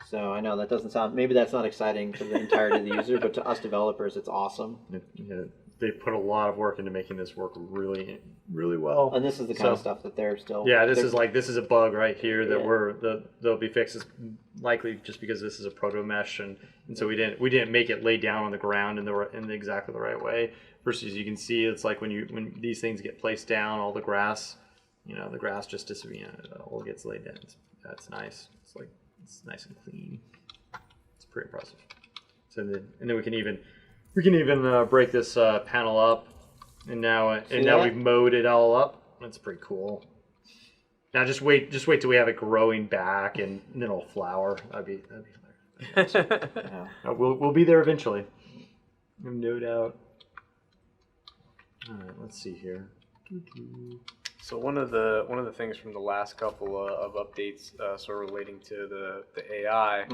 So I know that doesn't sound, maybe that's not exciting to the entirety of the user, but to us developers, it's awesome. Yeah, they put a lot of work into making this work really, really well. And this is the kind of stuff that they're still. Yeah, this is a bug right here that there'll be fixes likely just because this is a proto mesh, and so we didn't make it lay down on the ground in exactly the right way. Versus you can see it's like when these things get placed down, all the grass, the grass just disappears, it all gets laid down. That's nice. It's nice and clean. It's pretty impressive. So then we can even break this panel up, and now we've mowed it all up. That's pretty cool. Now just wait till we have it growing back, and then it'll flower. That'd be hilarious. Yeah. We'll be there eventually, no doubt. All right, let's see here. So one of the things from the last couple of updates, sort of relating to the AI,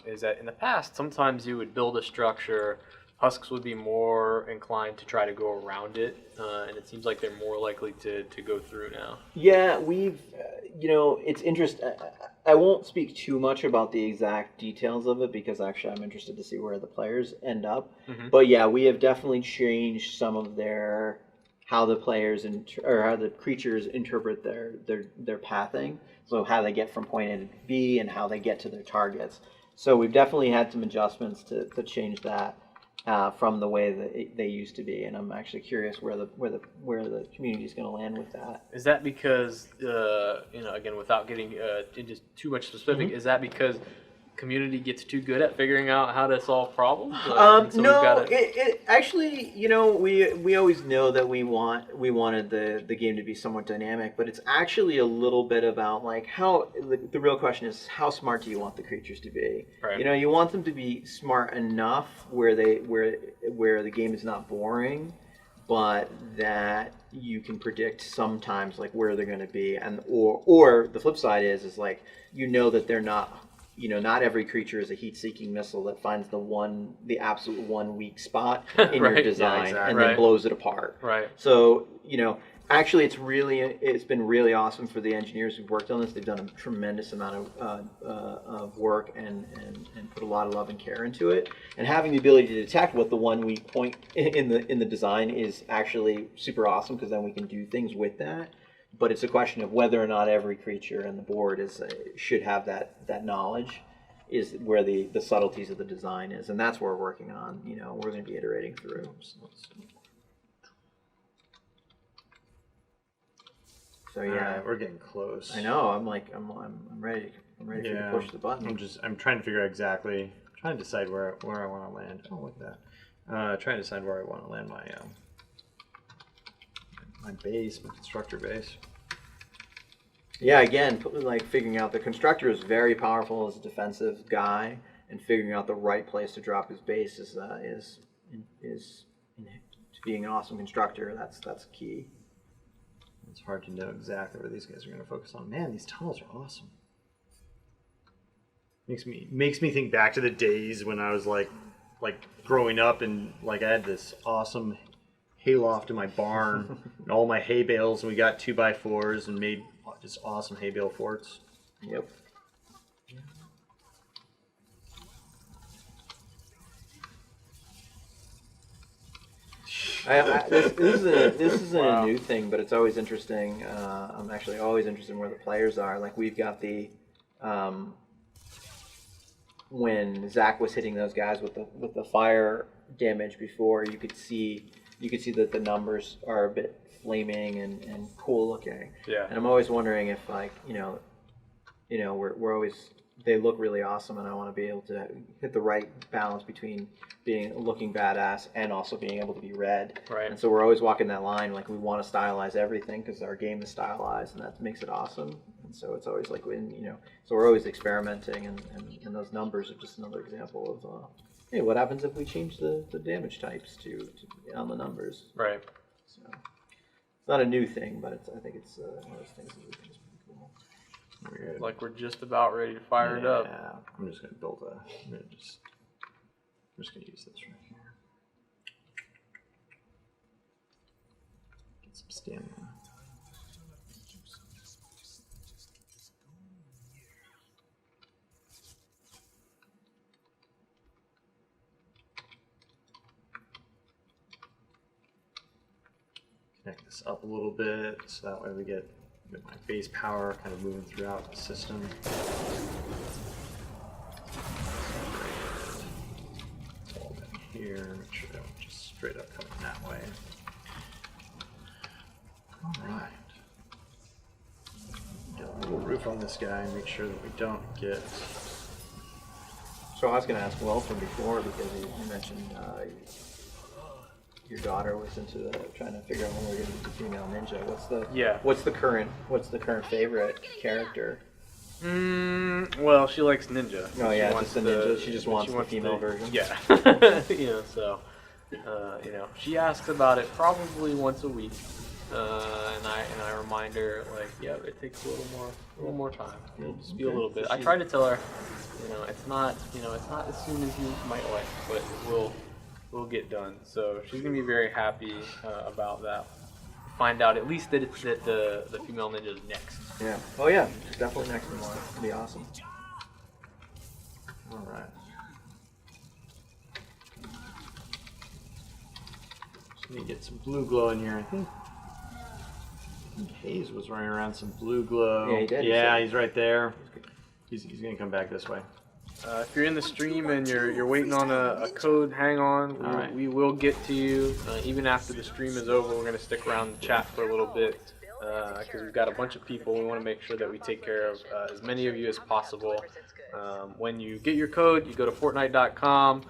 is that in the past sometimes you would build a structure, husks would be more inclined to try to go around it, and it seems like they're more likely to go through now. Yeah, we've it's interesting. I won't speak too much about the exact details of it because actually I'm interested to see where the players end up. Mm-hmm. But yeah, we have definitely changed some of how the players or how the creatures interpret their pathing. So how they get from point A to B and how they get to their targets. So we've definitely had some adjustments to change that from the way that they used to be. And I'm actually curious where the community is going to land with that. Is that because again, without getting into too much specific, is that because community gets too good at figuring out how to solve problems? No, it actually, we always know that we wanted the game to be somewhat dynamic, but it's actually a little bit about like how the real question is, how smart do you want the creatures to be? Right. You want them to be smart enough where the game is not boring, but that you can predict sometimes like where they're going to be, and or the flip side is like that they're not. Not every creature is a heat-seeking missile that finds the absolute one weak spot in your design and then blows it apart. Right. So, actually it's been really awesome for the engineers who've worked on this. They've done a tremendous amount of work and put a lot of love and care into it. And having the ability to detect what the one weak point in the design is actually super awesome because then we can do things with that. But it's a question of whether or not every creature on the board should have that knowledge, is where the subtleties of the design is, and that's what we're working on. We're going to be iterating through. So yeah, we're getting close. I know. I'm ready. I'm ready for you to push the button. I'm trying to figure out exactly. Trying to decide where I want to land. Oh, look at that. Trying to decide where I want to land my base, my constructor base. Yeah, again, like figuring out the constructor is very powerful as a defensive guy, and figuring out the right place to drop his base is being an awesome constructor. That's key. It's hard to know exactly where these guys are going to focus on. Man, these tunnels are awesome. Makes me think back to the days when I was like growing up, and like I had this awesome hayloft in my barn and all my hay bales, and we got 2x4s and made just awesome hay bale forts. Yep. This isn't a new thing, but it's always interesting. I'm actually always interested in where the players are. Like we've got the when Zach was hitting those guys with the fire damage before, you could see that the numbers are a bit flaming and cool looking. Yeah. And I'm always wondering if we're always, they look really awesome, and I want to be able to hit the right balance between looking badass and also being able to be read. Right. And so we're always walking that line. Like we want to stylize everything because our game is stylized, and that makes it awesome. And so it's always like so we're always experimenting, and those numbers are just another example of hey, what happens if we change the damage types to on the numbers? Right. So it's not a new thing, but I think it's one of those things that we think is pretty cool. Weird. Like we're just about ready to fire it up. Yeah, I'm just gonna build I'm just gonna use this right here. Get some stamina. Connect this up a little bit so that way we get my base power kind of moving throughout the system. All down here, make sure they don't just straight up coming that way. Alright. Get a little roof on this guy, make sure that we don't get... So I was going to ask Will from before, because you mentioned your daughter was into trying to figure out when we're going to get the female ninja. What's the current favorite character? Well, she likes ninja. Oh yeah, just the ninja. She just wants the female version. Yeah. So she asks about it probably once a week, and I remind her like, yeah, it takes a little more time. Just be a little bit. I try to tell her, it's not as soon as you might like, but we'll get done. So she's gonna be very happy about that. Find out at least that the female ninja is next. Yeah. Oh yeah, definitely next in line. It'll be awesome. All right. Just need to get some blue glow in here. I think Hayes was running around some blue glow. Yeah, he did. Yeah, he's right there. He's gonna come back this way. If you're in the stream and you're waiting on a code, hang on. We will get to you. Even after the stream is over, we're going to stick around the chat for a little bit because we've got a bunch of people. We want to make sure that we take care of as many of you as possible. When you get your code, you go to Fortnite.com,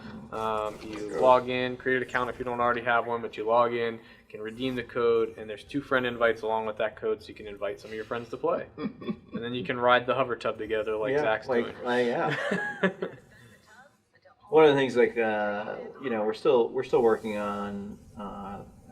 you log in, create an account if you don't already have one, but you log in, can redeem the code, and there's 2 friend invites along with that code, so you can invite some of your friends to play. And then you can ride the hover tub together like Zach's doing. Yeah. One of the things, we're still working on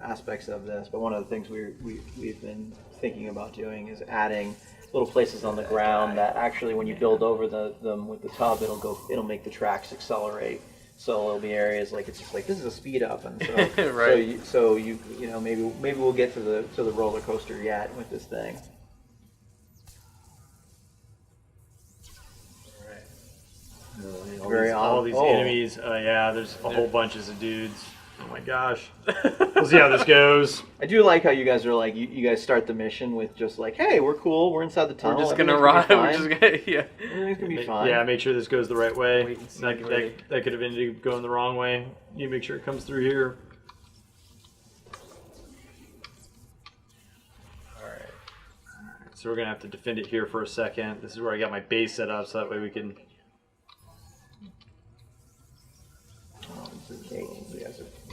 aspects of this, but one of the things we've been thinking about doing is adding little places on the ground that actually, when you build over them with the tub, it'll make the tracks accelerate. So there'll be areas like it's just like this is a speed up, and so right. so maybe we'll get to the roller coaster yet with this thing. All these enemies. Yeah, there's a whole bunches of dudes. Oh my gosh. We'll see how this goes. I do like how you guys are like, you guys start the mission with just like, hey, we're cool, we're inside the tunnel. We're just gonna ride. We're just gonna, yeah. It's gonna be fine. Yeah, make sure this goes the right way. Wait and see, that could have ended up going the wrong way. You make sure it comes through here. Alright. So we're gonna have to defend it here for a second. This is where I got my base set up, so that way we can.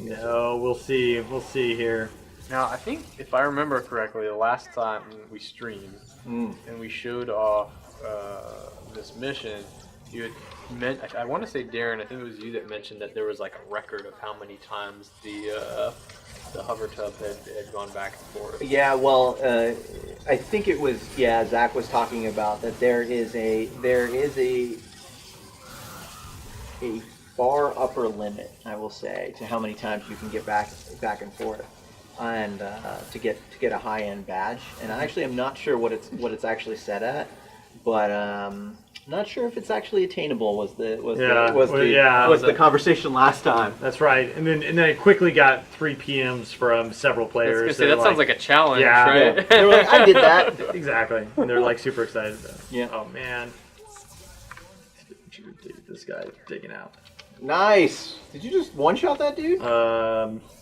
No, we'll see. We'll see here. Now, I think if I remember correctly, the last time we streamed and we showed off this mission, you had meant, I want to say Darren, I think it was you that mentioned that there was like a record of how many times the hover tub had gone back and forth. Yeah, well, I think it was, Zach was talking about that there is a far upper limit, I will say, to how many times you can get back and forth, and to get a high end badge. And I actually am not sure what it's actually set at, but not sure if it's actually attainable. Was the conversation last time? That's right. And then I quickly got 3 PMs from several players. I was gonna say, that sounds like a challenge, Yeah. right? Yeah. They were like, I did that. Exactly. And they're like super excited about it. Yeah. Oh man. This guy digging out. Nice. Did you just one shot that dude?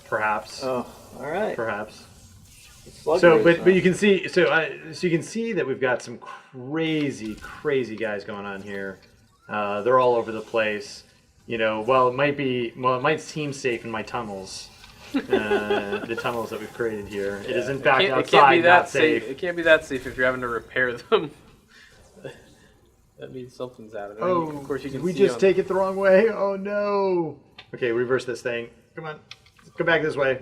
Perhaps. Oh, all right. Perhaps. So, but you can see you can see that we've got some crazy guys going on here. They're all over the place. You know, it might seem safe in my tunnels. The tunnels that we've created here. It is in fact outside, it can't be that not safe. It can't be that safe if you're having to repair them. That means something's out of it. Oh, of course you can did we see just take it the wrong way? Oh no! Okay, reverse this thing. Come on, go back this way.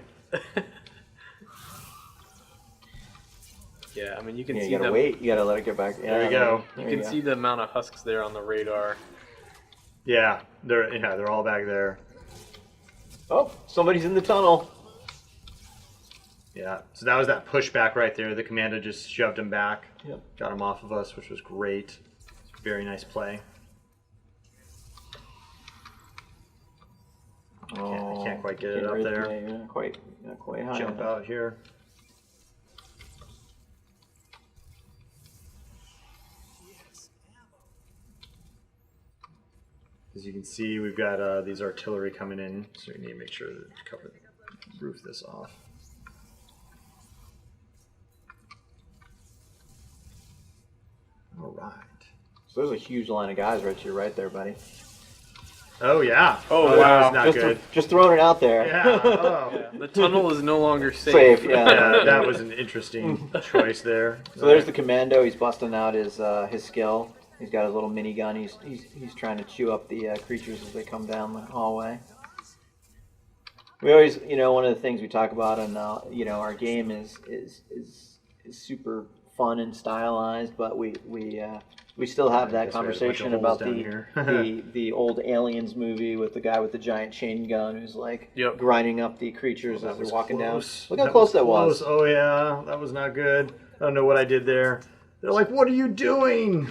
Yeah, I mean you can see you gotta wait. You gotta let it get back. Yeah, There we go. You can see the amount of husks there on the radar. Yeah, they're all back there. Oh, somebody's in the tunnel. Yeah, so that was that pushback right there. The commando just shoved him back. Yep. Got him off of us, which was great. Very nice play. I can't quite get it up there. You're not quite high Jump enough. out here. As you can see, we've got these artillery coming in, so we need to make sure to roof this off. All right. So there's a huge line of guys right to your right there, buddy. Oh yeah. Oh, that wow. was not good. Just throwing it out there. Yeah. Oh. The tunnel is no longer safe. Safe, yeah. Yeah, that was an interesting choice there. So there's the commando. He's busting out his skill. He's got his little minigun. He's trying to chew up the creatures as they come down the hallway. We always, one of the things we talk about, and our game is super fun and stylized, but we still have that conversation about the old Aliens movie with the guy with the giant chain gun who's like grinding up the creatures as they're walking down. Look how close that was. Oh yeah, that was not good. I don't know what I did there. They're like, "What are you doing?"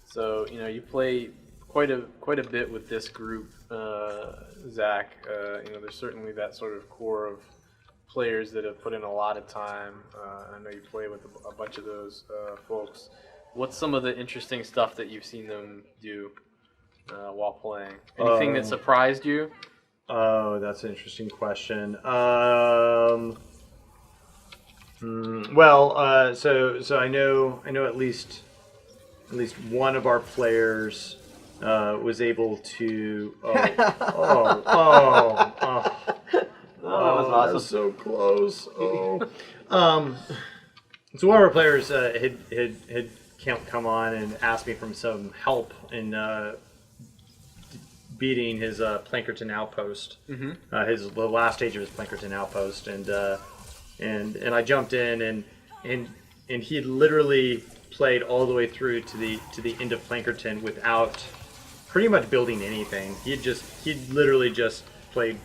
So you play quite a bit with this group, Zach. There's certainly that sort of core of players that have put in a lot of time. I know you play with a bunch of those folks. What's some of the interesting stuff that you've seen them do while playing? Anything that surprised you? Oh, that's an interesting question. Well, so I know at least one of our players was able to. That was awesome. That was so close. Oh. So one of our players had come on and asked me for some help in beating his Plankerton outpost. Mm-hmm. The last stage of his Plankerton outpost, and I jumped in and he had literally played all the way through to the end of Plankerton without pretty much building anything. He'd literally just played,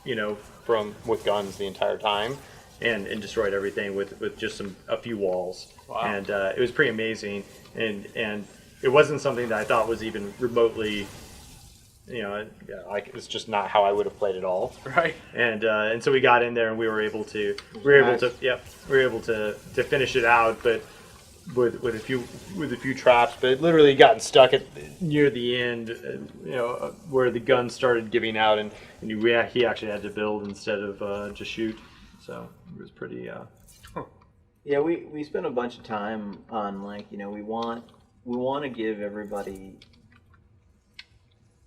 with guns the entire time, and destroyed everything with just a few walls. Wow. And it was pretty amazing. And it wasn't something that I thought was even remotely, it's just not how I would have played at all. Right. And so we got in there and we were able to finish it out. But with a few traps, but it literally gotten stuck at near the end, where the gun started giving out, and he actually had to build instead of just shoot. So it was pretty. Yeah, we spent a bunch of time on we want to give everybody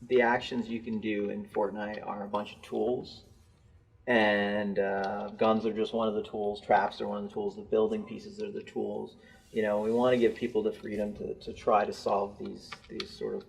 the actions you can do in Fortnite are a bunch of tools, and guns are just one of the tools. Traps are one of the tools. The building pieces are the tools. We want to give people the freedom to try to solve these sort of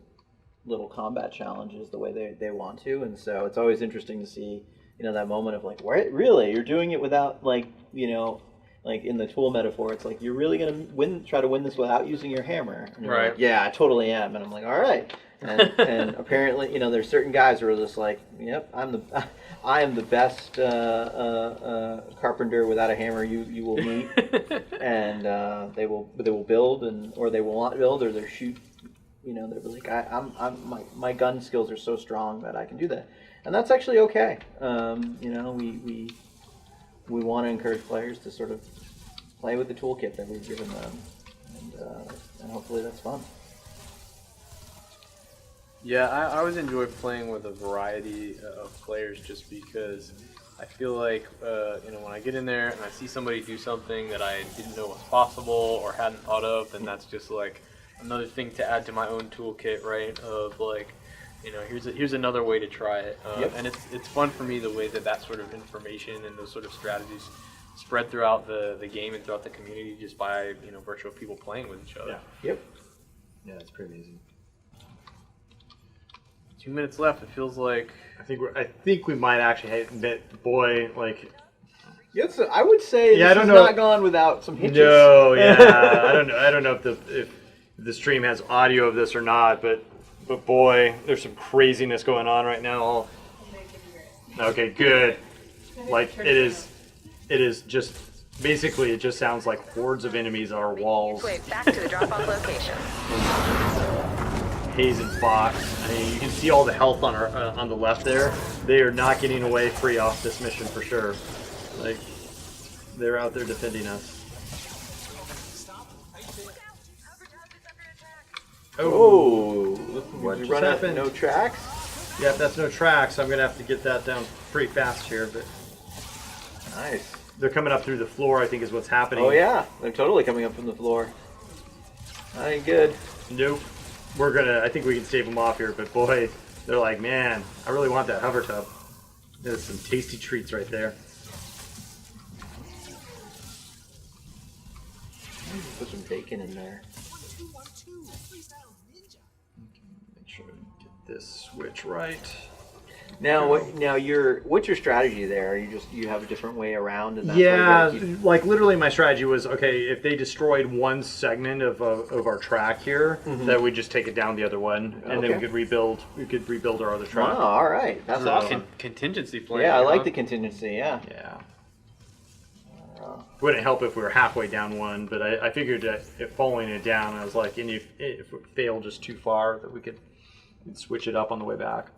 little combat challenges the way they want to, and so it's always interesting to see that moment of like, what, really, you're doing it without like in the tool metaphor, it's like, you're really gonna try to win this without using your hammer. And you're Right. like, yeah, I totally am. And I'm like, all right. And apparently, there's certain guys who are just like, yep, I am the best carpenter without a hammer you will meet. And they will build or they will not build, or they shoot. They're like, my gun skills are so strong that I can do that, and that's actually okay. We want to encourage players to sort of play with the toolkit that we've given them, and hopefully that's fun. Yeah, I always enjoy playing with a variety of players just because I feel like, when I get in there and I see somebody do something that I didn't know was possible or hadn't thought of, then that's just like another thing to add to my own toolkit, right? Of like, here's another way to try it. Yep. And it's fun for me the way that sort of information and those sort of strategies spread throughout the game and throughout the community just by, virtue of people playing with each other. Yeah. Yep. Yeah, it's pretty amazing. 2 minutes left. It feels like I think we might actually hit boy like. Yes, I would say Yeah, this I don't has know. not gone without some hitches. No, yeah, I don't know if the stream has audio of this or not, but boy, there's some craziness going on right now. Okay, good. Like it is just basically it just sounds like hordes of enemies on our walls. Wait, back to the drop-off location. Haze and Fox. I mean, you can see all the health on our on the left there. They are not getting away free off this mission for sure. Like they're out there defending us. Oh, What did just you run out happened? no tracks? Yeah, if that's no tracks, I'm gonna have to get that down pretty fast here. But Nice. they're coming up through the floor, I think, is what's happening. Oh yeah, they're totally coming up from the floor. That ain't good. Nope. I think we can stave them off here, but boy, they're like, man, I really want that hover tub. There's some tasty treats right there. Put some bacon in there. Make sure we get this switch right. Now, what's your strategy there? You have a different way around, and that's Yeah, why you gotta like literally my strategy was, okay, if they destroyed one segment of our track here, that we'd just take it down the other one, and then Okay. we could rebuild our other keep. track. Oh, all right, that's So- awesome. contingency plan. Yeah, I like huh? the contingency. Yeah. Yeah. Wouldn't help if we were halfway down one, but I figured that if following it down, I was like, and if it failed just too far, that we'd switch it up on the way back.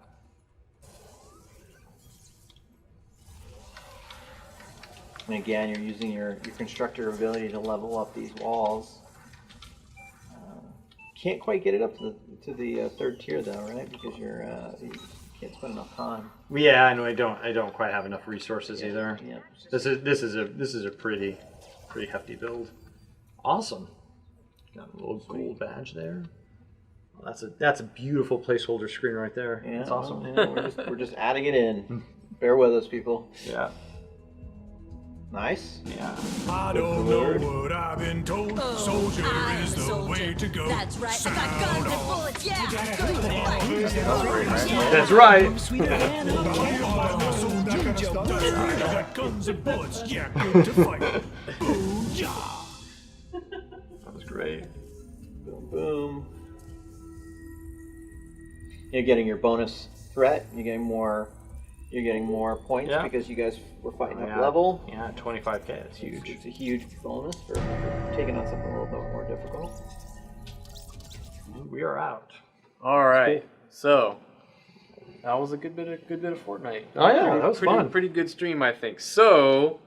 And again, you're using your constructor ability to level up these walls. Can't quite get it up to the third tier though, right? Because you can't spend enough time. Yeah, I know I don't quite have enough resources either. Yeah. This is a pretty hefty build. Awesome. Got a little gold badge there. Well, that's a beautiful placeholder screen right there. Yeah, That's awesome. well, yeah, we're just adding it in. Bear with us, people. Yeah. Nice. Yeah. I don't know what I've been told. Soldier I'm is a the soldier. way to go. That's right. I got guns and bullets. Yeah, I'm going to fight. That's right. Got guns and bullets, yeah, good to fight. Booyah! That was great. Boom, boom. You're getting your bonus threat. You're getting more points Yeah. because you guys were fighting Yeah. up level. Yeah, 25K. That's huge. It's a huge bonus for taking on something a little bit more difficult. We are out. All right. So that was a good bit of Fortnite. Oh, yeah, that was pretty, fun. Pretty good stream, I think. So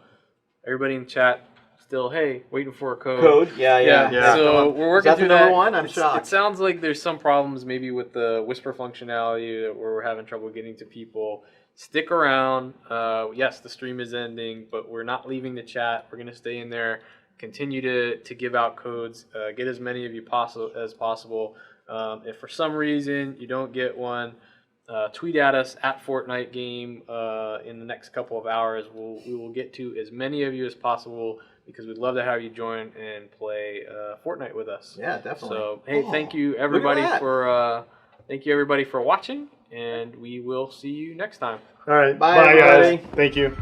everybody in the chat, still, hey, waiting for a code. Code, yeah. So we're working Is that through the number that. one? I'm It shocked. sounds like there's some problems maybe with the whisper functionality where we're having trouble getting to people. Stick around. Yes, the stream is ending, but we're not leaving the chat. We're going to stay in there, continue to give out codes, get as many of you as possible. If for some reason you don't get one, tweet at us at Fortnite Game in the next couple of hours. We will get to as many of you as possible because we'd love to have you join and play Fortnite with us. Yeah, definitely. So hey, thank you everybody that. for watching, and we will see you next time. All right. Bye, Bye guys. everybody. Thank you.